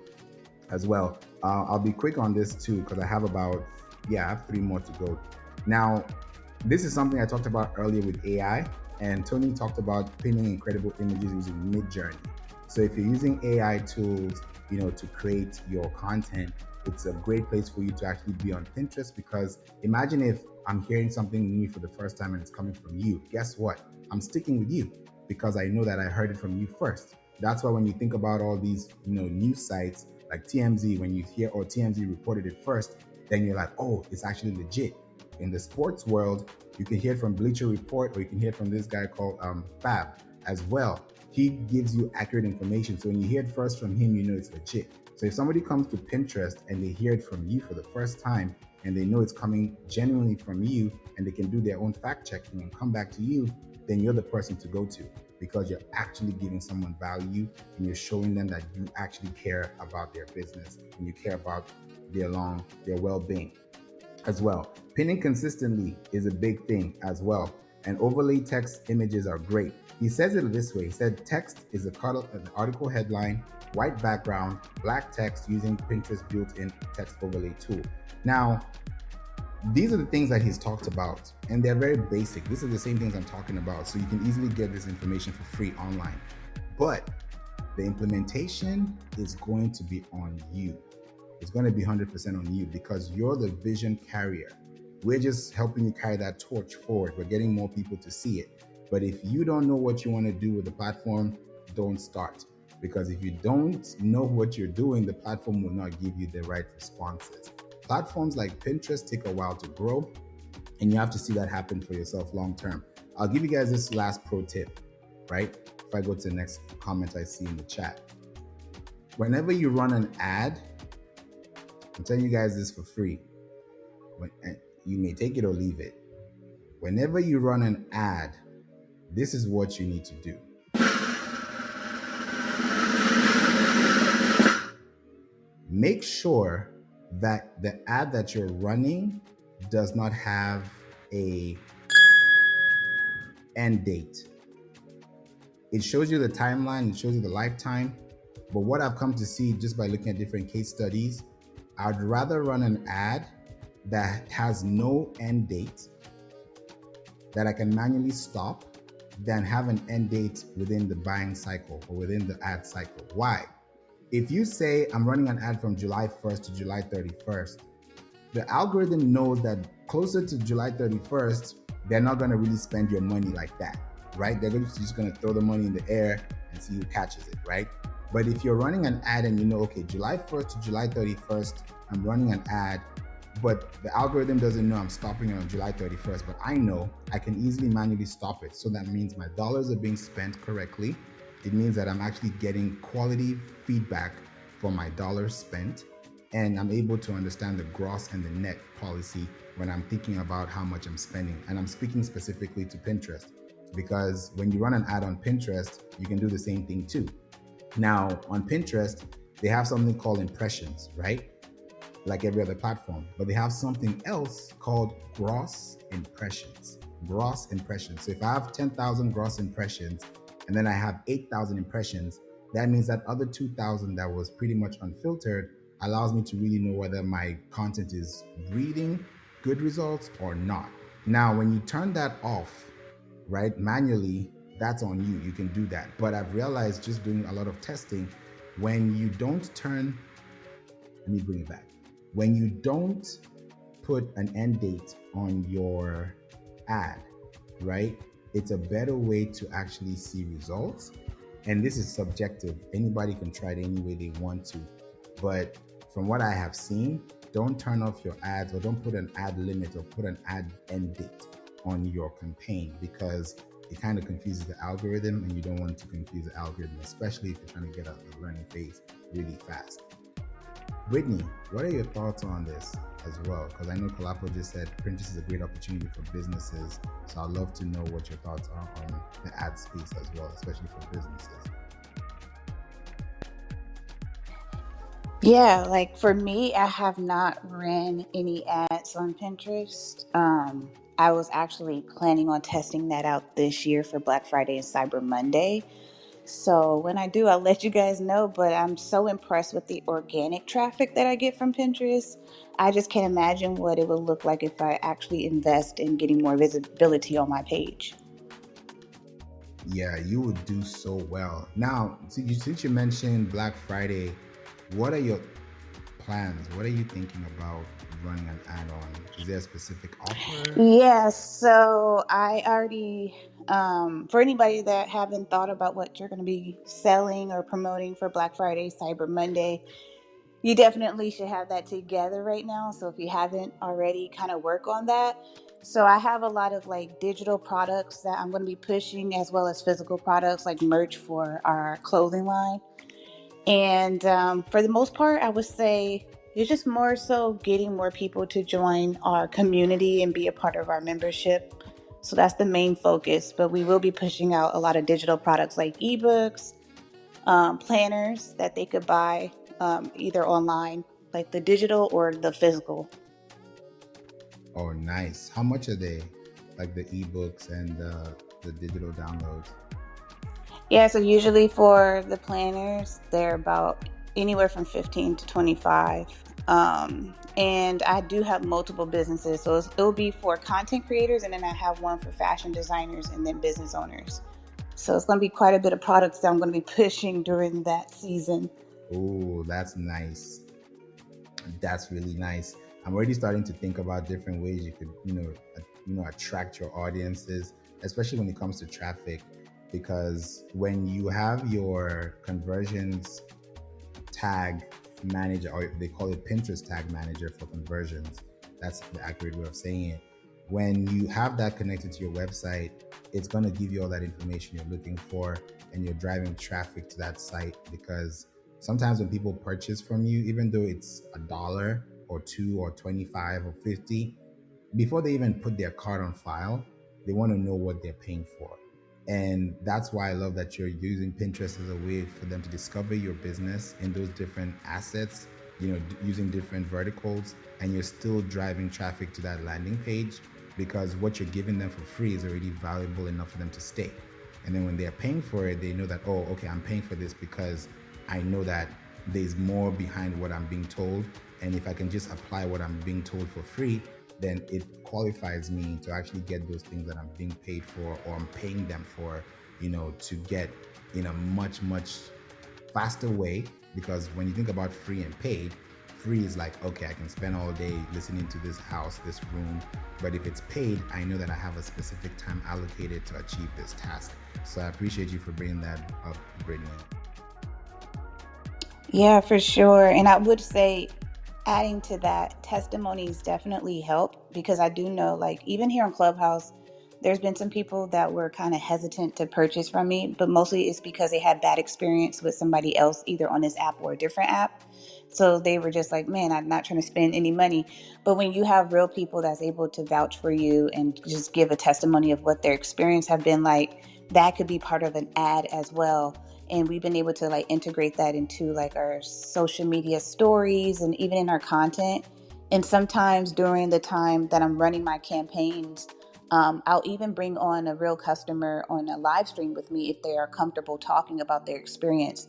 as well. I'll be quick on this too, because I have 3 more to go. Now, this is something I talked about earlier with AI, and Tony talked about pinning incredible images using Midjourney. So if you're using AI tools, to create your content, it's a great place for you to actually be on Pinterest, because imagine if I'm hearing something new for the first time and it's coming from you. Guess what? I'm sticking with you because I know that I heard it from you first. That's why when you think about all these, news sites like TMZ, when you hear, or TMZ reported it first, then you're like, oh, it's actually legit. In the sports world, you can hear from Bleacher Report, or you can hear from this guy called Fab as well. He gives you accurate information. So when you hear it first from him, you know it's legit. So if somebody comes to Pinterest and they hear it from you for the first time, and they know it's coming genuinely from you, and they can do their own fact checking and come back to you, then you're the person to go to, because you're actually giving someone value, and you're showing them that you actually care about their business and you care about their well-being as well. Pinning consistently is a big thing as well. And overlay text images are great. He says it this way. He said text is an article headline, white background, black text using Pinterest built-in text overlay tool. Now, these are the things that he's talked about, and they're very basic. This is the same things I'm talking about. So you can easily get this information for free online. But the implementation is going to be on you. It's going to be 100% on you, because you're the vision carrier. We're just helping you carry that torch forward. We're getting more people to see it. But if you don't know what you want to do with the platform, don't start. Because if you don't know what you're doing, the platform will not give you the right responses. Platforms like Pinterest take a while to grow, and you have to see that happen for yourself long term. I'll give you guys this last pro tip, right? If I go to the next comment I see in the chat. Whenever you run an ad, I'm telling you guys this for free. You may take it or leave it. Whenever you run an ad, this is what you need to do. Make sure that the ad that you're running does not have a end date. It shows you the timeline, it shows you the lifetime. But what I've come to see just by looking at different case studies, I'd rather run an ad that has no end date that I can manually stop than have an end date within the buying cycle or within the ad cycle. Why? If you say I'm running an ad from July 1st to July 31st, the algorithm knows that closer to July 31st, they're not going to really spend your money like that, right? They're just going to throw the money in the air and see who catches it, right? But if you're running an ad and you know, okay, July 1st to July 31st, I'm running an ad, but the algorithm doesn't know I'm stopping it on July 31st, but I know I can easily manually stop it. So that means my dollars are being spent correctly. It means that I'm actually getting quality feedback for my dollars spent, and I'm able to understand the gross and the net policy when I'm thinking about how much I'm spending. And I'm speaking specifically to Pinterest, because when you run an ad on Pinterest, you can do the same thing too. Now, on Pinterest, they have something called impressions, right? Like every other platform, but they have something else called gross impressions. Gross impressions. So if I have 10,000 gross impressions and then I have 8,000 impressions, that means that other 2,000 that was pretty much unfiltered allows me to really know whether my content is breeding good results or not. Now, when you turn that off, right, manually, that's on you. You can do that. But I've realized just doing a lot of testing, when you don't turn, let me bring it back. When you don't put an end date on your ad, right? It's a better way to actually see results. And this is subjective. Anybody can try it any way they want to. But from what I have seen, don't turn off your ads, or don't put an ad limit or put an ad end date on your campaign, because it kind of confuses the algorithm, and you don't want to confuse the algorithm, especially if you're trying to get out of the learning phase really fast. Brittany, what are your thoughts on this as well? Because I know Kalapo just said Pinterest is a great opportunity for businesses. So I'd love to know what your thoughts are on the ad space as well, especially for businesses. Yeah, like for me, I have not ran any ads on Pinterest. I was actually planning on testing that out this year for Black Friday and Cyber Monday. So when I do, I'll let you guys know. But I'm so impressed with the organic traffic that I get from Pinterest. I just can't imagine what it will look like if I actually invest in getting more visibility on my page. Yeah, you would do so well. Now, since you mentioned Black Friday, what are your plans? What are you thinking about running an ad on? Is there a specific offer? Yeah, so I already, for anybody that haven't thought about what you're going to be selling or promoting for Black Friday, Cyber Monday, you definitely should have that together right now. So if you haven't already, kind of work on that. So I have a lot of like digital products that I'm going to be pushing, as well as physical products like merch for our clothing line. And for the most part, I would say it's just more so getting more people to join our community and be a part of our membership. So that's the main focus. But we will be pushing out a lot of digital products like ebooks, planners that they could buy either online, like the digital or the physical. Oh, nice. How much are they? Like the ebooks and the digital downloads? Yeah, so usually for the planners, they're about anywhere from 15 to 25. And I do have multiple businesses. So it'll be for content creators, and then I have one for fashion designers and then business owners. So it's going to be quite a bit of products that I'm going to be pushing during that season. Oh, that's nice. That's really nice. I'm already starting to think about different ways you could, attract your audiences, especially when it comes to traffic, because when you have your conversions tag manager, or they call it Pinterest tag manager for conversions, that's the accurate way of saying it. When you have that connected to your website, it's going to give you all that information you're looking for, and you're driving traffic to that site. Because sometimes when people purchase from you, even though it's $1 or $2 or 25 or 50, before they even put their card on file, they want to know what they're paying for. And that's why I love that you're using Pinterest as a way for them to discover your business in those different assets, using different verticals, and you're still driving traffic to that landing page, because what you're giving them for free is already valuable enough for them to stay. And then when they're paying for it, they know that, oh, okay, I'm paying for this because I know that there's more behind what I'm being told. And if I can just apply what I'm being told for free, then it qualifies me to actually get those things that I'm being paid for, or I'm paying them for, to get in a much, much faster way. Because when you think about free and paid, free is like, okay, I can spend all day listening to this house, this room. But if it's paid, I know that I have a specific time allocated to achieve this task. So I appreciate you for bringing that up, Brittany. Yeah, for sure. And I would say, adding to that, testimonies definitely help, because I do know, like, even here on Clubhouse, there's been some people that were kind of hesitant to purchase from me, but mostly it's because they had bad experience with somebody else, either on this app or a different app. So they were just like, man, I'm not trying to spend any money. But when you have real people that's able to vouch for you and just give a testimony of what their experience have been like, that could be part of an ad as well. And we've been able to like integrate that into like our social media stories and even in our content. And sometimes during the time that I'm running my campaigns, I'll even bring on a real customer on a live stream with me if they are comfortable talking about their experience.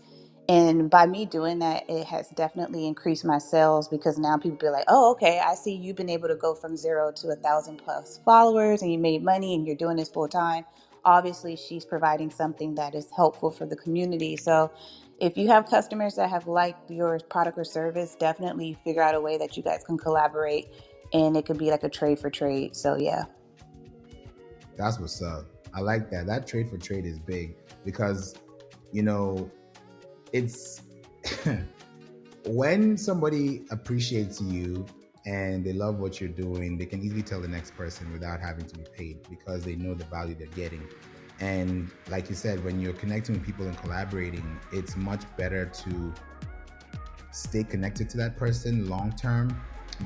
And by me doing that, it has definitely increased my sales, because now people be like, oh, okay, I see you've been able to go from 0 to 1,000 plus followers and you made money and you're doing this full time. Obviously, she's providing something that is helpful for the community. So if you have customers that have liked your product or service, definitely figure out a way that you guys can collaborate. and it could be like a trade for trade. So yeah. That's what's up. I like that. That trade for trade is big because, you know, it's when somebody appreciates you and they love what you're doing, they can easily tell the next person without having to be paid because they know the value they're getting. And like you said, when you're connecting with people and collaborating, it's much better to stay connected to that person long term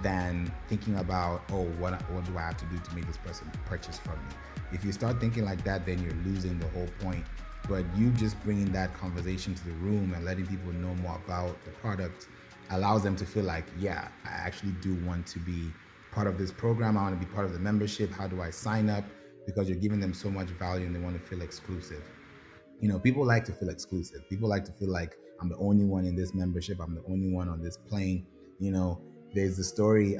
than thinking about, oh, what do I have to do to make this person purchase from me? If you start thinking like that, then you're losing the whole point. But you just bringing that conversation to the room and letting people know more about the product allows them to feel like, yeah, I actually do want to be part of this program. I want to be part of the membership. How do I sign up? Because you're giving them so much value and they want to feel exclusive. You know, people like to feel exclusive. People like to feel like I'm the only one in this membership. I'm the only one on this plane. You know, there's a story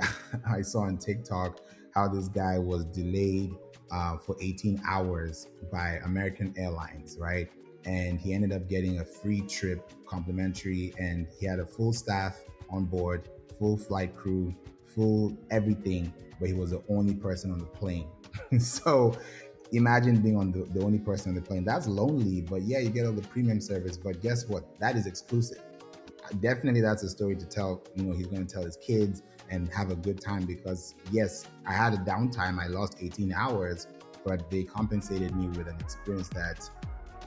I saw on TikTok how this guy was delayed for 18 hours by American Airlines, right? And he ended up getting a free trip, complimentary, and he had a full staff on board, full flight crew, full everything, but he was the only person on the plane. So imagine being on the only person on the plane. That's lonely, but yeah, you get all the premium service, but guess what? That is exclusive. Definitely that's a story to tell. You know, he's going to tell his kids and have a good time because yes, I had a downtime. I lost 18 hours, but they compensated me with an experience that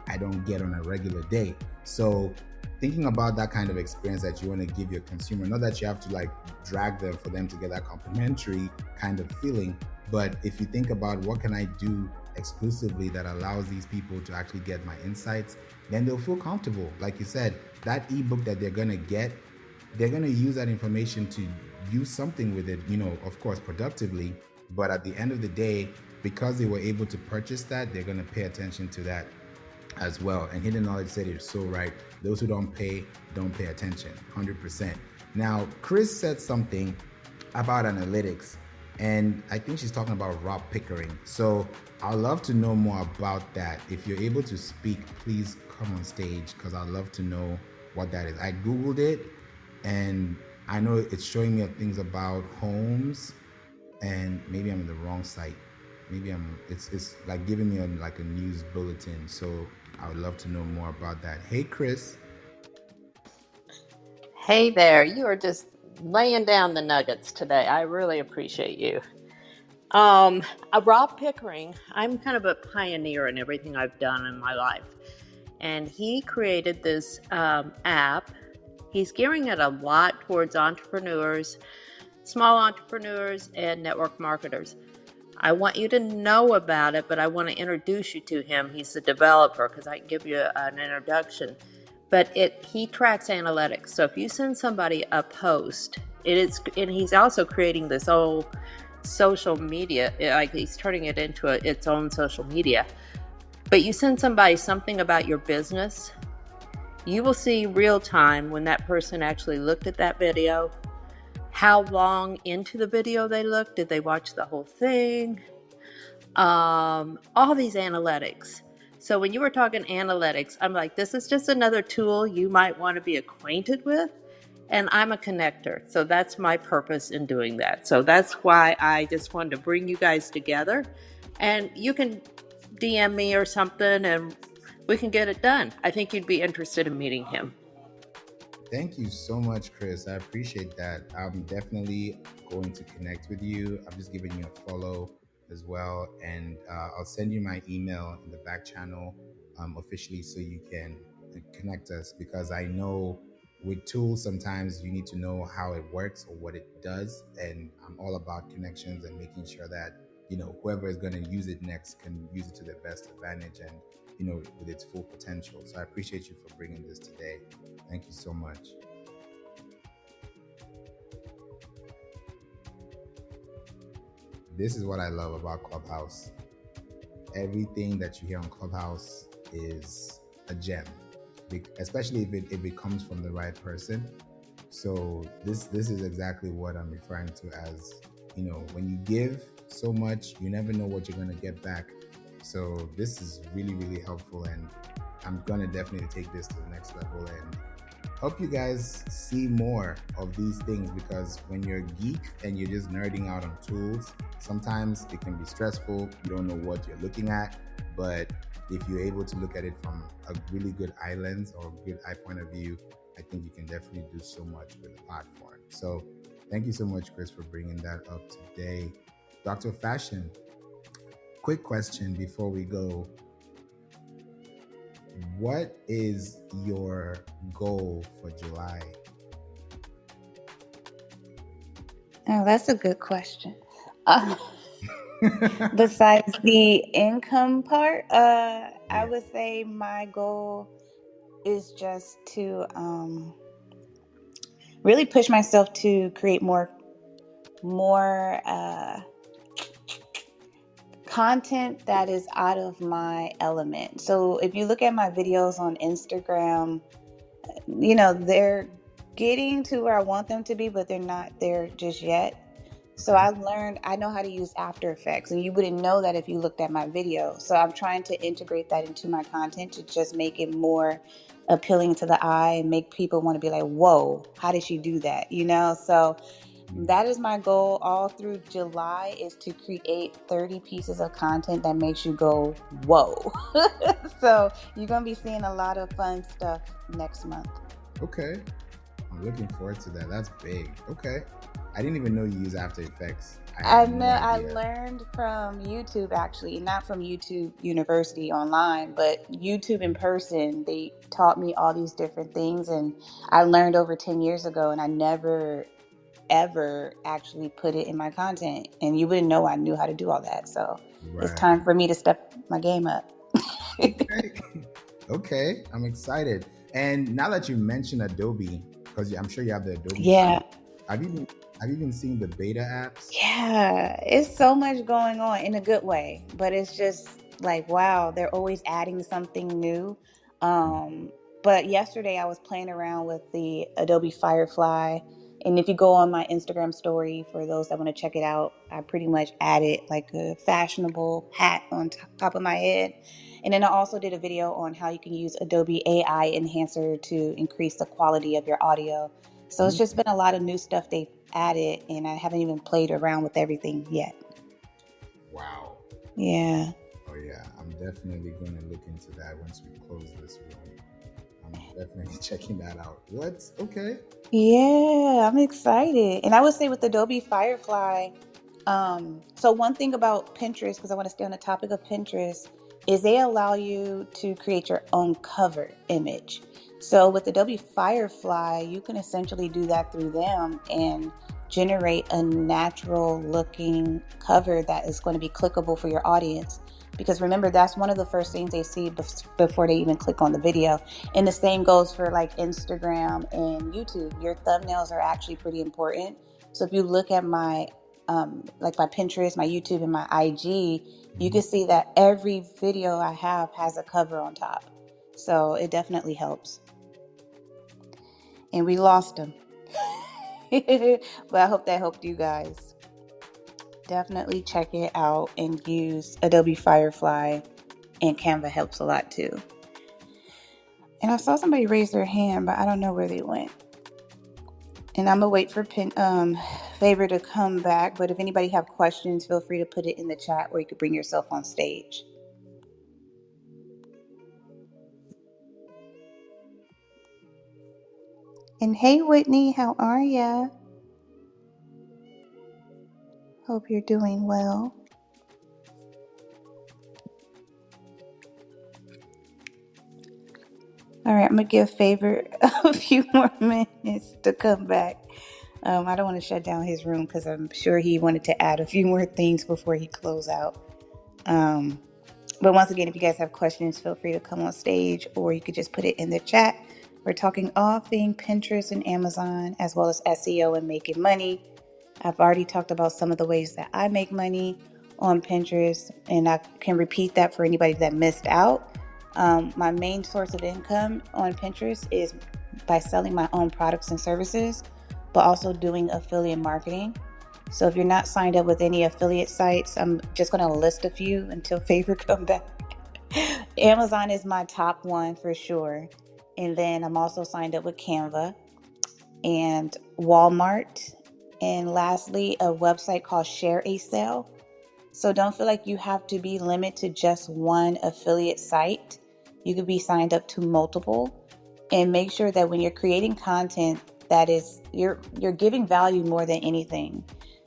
I don't get on a regular day. So thinking about that kind of experience that you want to give your consumer, not that you have to like drag them for them to get that complimentary kind of feeling, but if you think about what can I do exclusively that allows these people to actually get my insights, then they'll feel comfortable. Like you said, that ebook that they're going to get, they're going to use that information to use something with it, you know, of course, productively. But at the end of the day, because they were able to purchase that, they're going to pay attention to that as well. And Hidden Knowledge said it so right. Those who don't pay attention, 100%. Now, Chris said something about analytics, and I think she's talking about Rob Pickering. So I'd love to know more about that. If you're able to speak, please come on stage because I'd love to know what that is. I Googled it, and I know it's showing me things about homes, and maybe I'm in the wrong site. Maybe it's like giving me like a news bulletin. So I would love to know more about that. Hey, Chris. Hey there, you are just laying down the nuggets today. I really appreciate you. Rob Pickering, I'm kind of a pioneer in everything I've done in my life. And he created this app. He's gearing it a lot towards entrepreneurs, small entrepreneurs, and network marketers. I want you to know about it, but I want to introduce you to him. He's the developer because I can give you an introduction. But he tracks analytics. So if you send somebody a post, and he's also creating this whole social media, like he's turning it into its own social media. But you send somebody something about your business, you will see real time when that person actually looked at that video, how long into the video they looked, did they watch the whole thing, all these analytics. So when you were talking analytics, I'm like, this is just another tool you might want to be acquainted with. And I'm a connector. So that's my purpose in doing that. So that's why I just wanted to bring you guys together. And you can DM me or something and we can get it done. I think you'd be interested in meeting him. Thank you so much, Chris. I appreciate that. I'm definitely going to connect with you. I'm just giving you a follow as well. And I'll send you my email in the back channel officially so you can connect us, because I know with tools, sometimes you need to know how it works or what it does. And I'm all about connections and making sure that, you know, whoever is going to use it next can use it to their best advantage and, you know, with its full potential. So I appreciate you for bringing this today. Thank you so much. This is what I love about Clubhouse. Everything that you hear on Clubhouse is a gem, especially if it comes from the right person. So this is exactly what I'm referring to as, you know, when you give so much, you never know what you're going to get back. So this is really, really helpful, and I'm going to definitely take this to the next level and hope you guys see more of these things, because when you're a geek and you're just nerding out on tools, sometimes it can be stressful. You don't know what you're looking at. But if you're able to look at it from a really good eye lens or a good eye point of view, I think you can definitely do so much with the platform. So thank you so much, Chris, for bringing that up today. Dr. Fashion, quick question before we go. What is your goal for July? Oh, that's a good question. Besides the income part, I would say my goal is just to really push myself to create more content that is out of my element. So if you look at my videos on Instagram, they're getting to where I want them to be, but they're not there just yet. So I know how to use After Effects, and you wouldn't know that if you looked at my video. So I'm trying to integrate that into my content to just make it more appealing to the eye and make people want to be like, whoa, how did she do that? So that is my goal all through July, is to create 30 pieces of content that makes you go, whoa. So you're going to be seeing a lot of fun stuff next month. Okay. I'm looking forward to that. That's big. Okay. I didn't even know you use After Effects. I had no idea. I learned from YouTube, actually, not from YouTube University online, but YouTube in person. They taught me all these different things, and I learned over 10 years ago, and I never ever actually put it in my content, and you wouldn't know I knew how to do all that. So It's time for me to step my game up. Okay, I'm excited. And now that you mentioned Adobe, because I'm sure you have the Adobe. Yeah. Have you been seeing the beta apps? Yeah, it's so much going on in a good way, but it's just like, wow, they're always adding something new. But yesterday I was playing around with the Adobe Firefly, and if you go on my Instagram story, for those that want to check it out, I pretty much added like a fashionable hat on top of my head. And then I also did a video on how you can use Adobe AI Enhancer to increase the quality of your audio. So it's just been a lot of new stuff they've added, and I haven't even played around with everything yet. Wow. Yeah. Oh yeah, I'm definitely going to look into that once we close this room. I'm definitely checking that out. What? Okay. Yeah, I'm excited. And I would say with Adobe Firefly, so one thing about Pinterest, because I want to stay on the topic of Pinterest, is they allow you to create your own cover image. So with Adobe Firefly, you can essentially do that through them and generate a natural looking cover that is going to be clickable for your audience. Because remember, that's one of the first things they see before they even click on the video. And the same goes for like Instagram and YouTube. Your thumbnails are actually pretty important. So if you look at my like my Pinterest, my YouTube, and my IG, you can see that every video I have has a cover on top. So it definitely helps. And we lost him. But I hope that helped you guys. Definitely check it out and use Adobe Firefly, and Canva helps a lot too. And I saw somebody raise their hand, but I don't know where they went. And I'm gonna wait for Favour to come back. But if anybody have questions, feel free to put it in the chat, or you could bring yourself on stage. And hey, Whitney, how are ya? Hope you're doing well. All right, I'm gonna give Favour a few more minutes to come back. I don't want to shut down his room because I'm sure he wanted to add a few more things before he close out. But once again, if you guys have questions, feel free to come on stage, or you could just put it in the chat. We're talking all things Pinterest and Amazon, as well as SEO and making money. I've already talked about some of the ways that I make money on Pinterest, and I can repeat that for anybody that missed out. My main source of income on Pinterest is by selling my own products and services, but also doing affiliate marketing. So if you're not signed up with any affiliate sites, I'm just going to list a few until Favour come back. Amazon is my top one for sure. And then I'm also signed up with Canva and Walmart. And lastly, a website called Share a Sale. So don't feel like you have to be limited to just one affiliate site. You could be signed up to multiple, and make sure that when you're creating content that is you're giving value more than anything.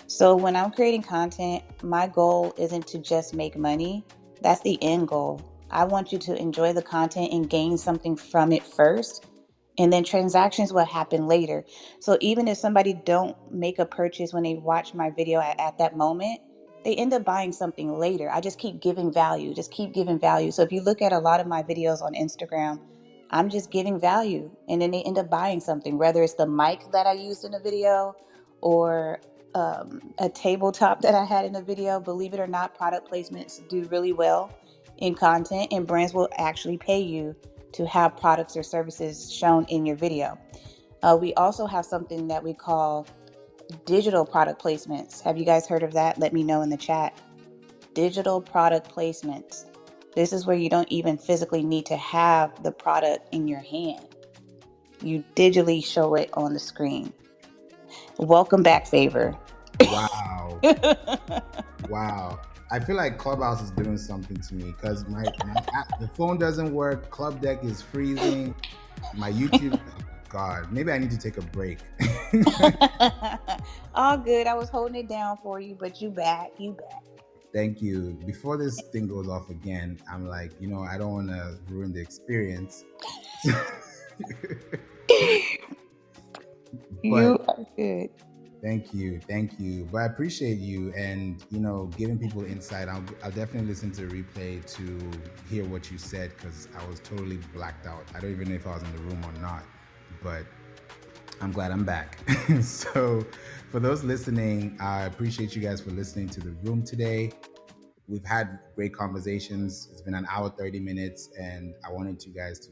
So when I'm creating content, my goal isn't to just make money. That's the end goal. I want you to enjoy the content and gain something from it first, and then transactions will happen later. So even if somebody don't make a purchase when they watch my video at that moment, they end up buying something later. I just keep giving value, just keep giving value. So if you look at a lot of my videos on Instagram, I'm just giving value, and then they end up buying something, whether it's the mic that I used in the video or a tabletop that I had in the video. Believe it or not, product placements do really well in content, and brands will actually pay you to have products or services shown in your video. We also have something that we call digital product placements. Have you guys heard of that? Let me know in the chat. Digital product placements. This is where you don't even physically need to have the product in your hand. You digitally show it on the screen. Welcome back, Favour. Wow. Wow. I feel like Clubhouse is doing something to me because my app, the phone doesn't work. Club Deck is freezing. My YouTube, God, maybe I need to take a break. All good. I was holding it down for you, but you back. You back. Thank you. Before this thing goes off again, I'm like, I don't want to ruin the experience. You But are good. thank you. But I appreciate you and, giving people insight. I'll definitely listen to the replay to hear what you said because I was totally blacked out. I don't even know if I was in the room or not, but I'm glad I'm back. So for those listening, I appreciate you guys for listening to the room today. We've had great conversations. It's been an hour, 30 minutes, and I wanted you guys to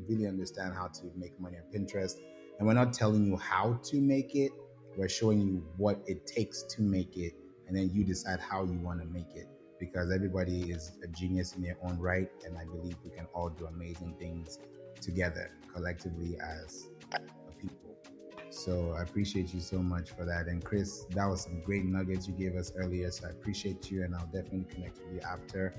really understand how to make money on Pinterest. And we're not telling you how to make it. We're showing you what it takes to make it, and then you decide how you want to make it, because everybody is a genius in their own right, and I believe we can all do amazing things together, collectively as a people. So I appreciate you so much for that. And Chris, that was some great nuggets you gave us earlier, so I appreciate you, and I'll definitely connect with you after.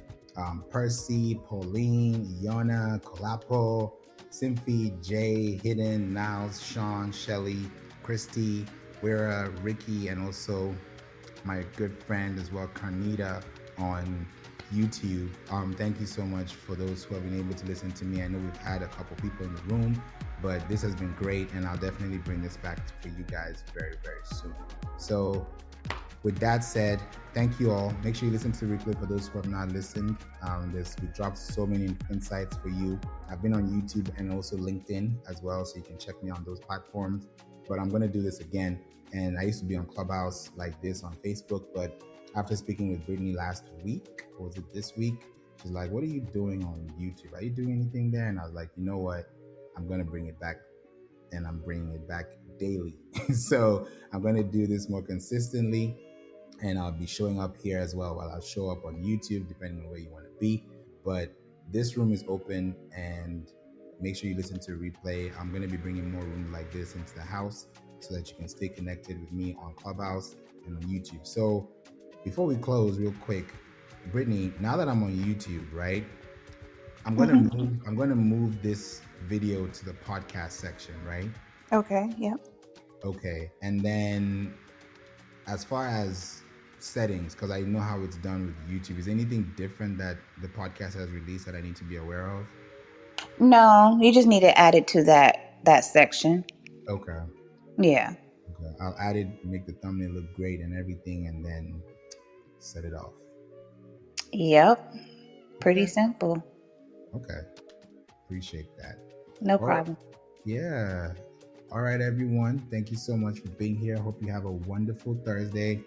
Percy, Pauline, Iona, Kolapo, Simphy, Jay, Hidden, Niles, Sean, Shelly, Christy, Wera, Ricky, and also my good friend as well, Carnita, on YouTube. Thank you so much for those who have been able to listen to me. I know we've had a couple people in the room, but this has been great, and I'll definitely bring this back for you guys very, very soon. So with that said, thank you all. Make sure you listen to the replay for those who have not listened. We dropped so many insights for you. I've been on YouTube and also LinkedIn as well, so you can check me on those platforms. But I'm going to do this again. And I used to be on Clubhouse like this on Facebook, but after speaking with Brittany last week, or was it this week? She's like, what are you doing on YouTube? Are you doing anything there? And I was like, you know what? I'm going to bring it back, and I'm bringing it back daily. So I'm going to do this more consistently, and I'll be showing up here as well. While I'll show up on YouTube, depending on where you want to be. But this room is open, and make sure you listen to the replay. I'm going to be bringing more rooms like this into the house so that you can stay connected with me on Clubhouse and on YouTube. So before we close real quick, Brittany, now that I'm on YouTube, right? I'm going to move this video to the podcast section, right? Okay, yep. Okay. And then as far as settings, because I know how it's done with YouTube, is there anything different that the podcast has released that I need to be aware of? No, you just need to add it to that section. Okay. Yeah. Okay. I'll add it, make the thumbnail look great and everything, and then set it off. Yep. Pretty Okay. simple. Okay. Appreciate that. No All right. problem. Yeah. All right, everyone. Thank you so much for being here. Hope you have a wonderful Thursday.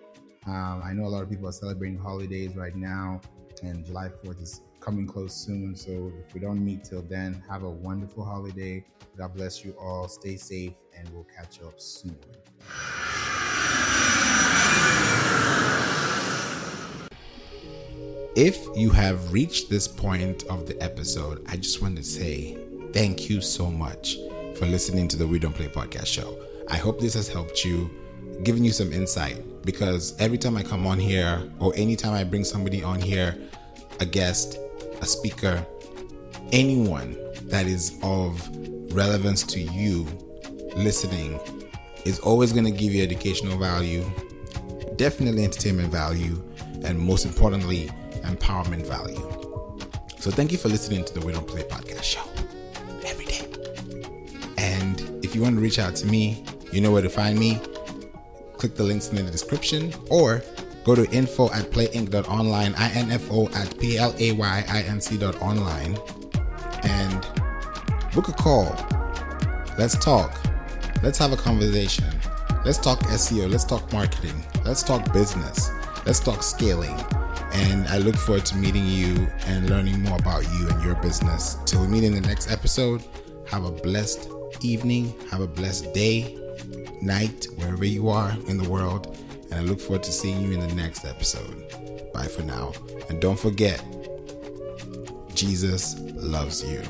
I know a lot of people are celebrating holidays right now, and July 4th is coming close soon. So if we don't meet till then, have a wonderful holiday. God bless you all. Stay safe, and we'll catch you up soon. If you have reached this point of the episode, I just want to say thank you so much for listening to the We Don't Play podcast show. I hope this has helped you, given you some insight, because every time I come on here, or anytime I bring somebody on here, a guest, a speaker, anyone that is of relevance to you listening, is always going to give you educational value, definitely entertainment value, and most importantly, empowerment value. So thank you for listening to the We Don't Play podcast show every day. And if you want to reach out to me, you know where to find me. Click the links in the description, or go to info@playinc.online, info@playinc.online, and book a call. Let's talk. Let's have a conversation. Let's talk SEO. Let's talk marketing. Let's talk business. Let's talk scaling. And I look forward to meeting you and learning more about you and your business. Till we meet in the next episode, have a blessed evening. Have a blessed day, night, wherever you are in the world. And I look forward to seeing you in the next episode. Bye for now. And don't forget, Jesus loves you.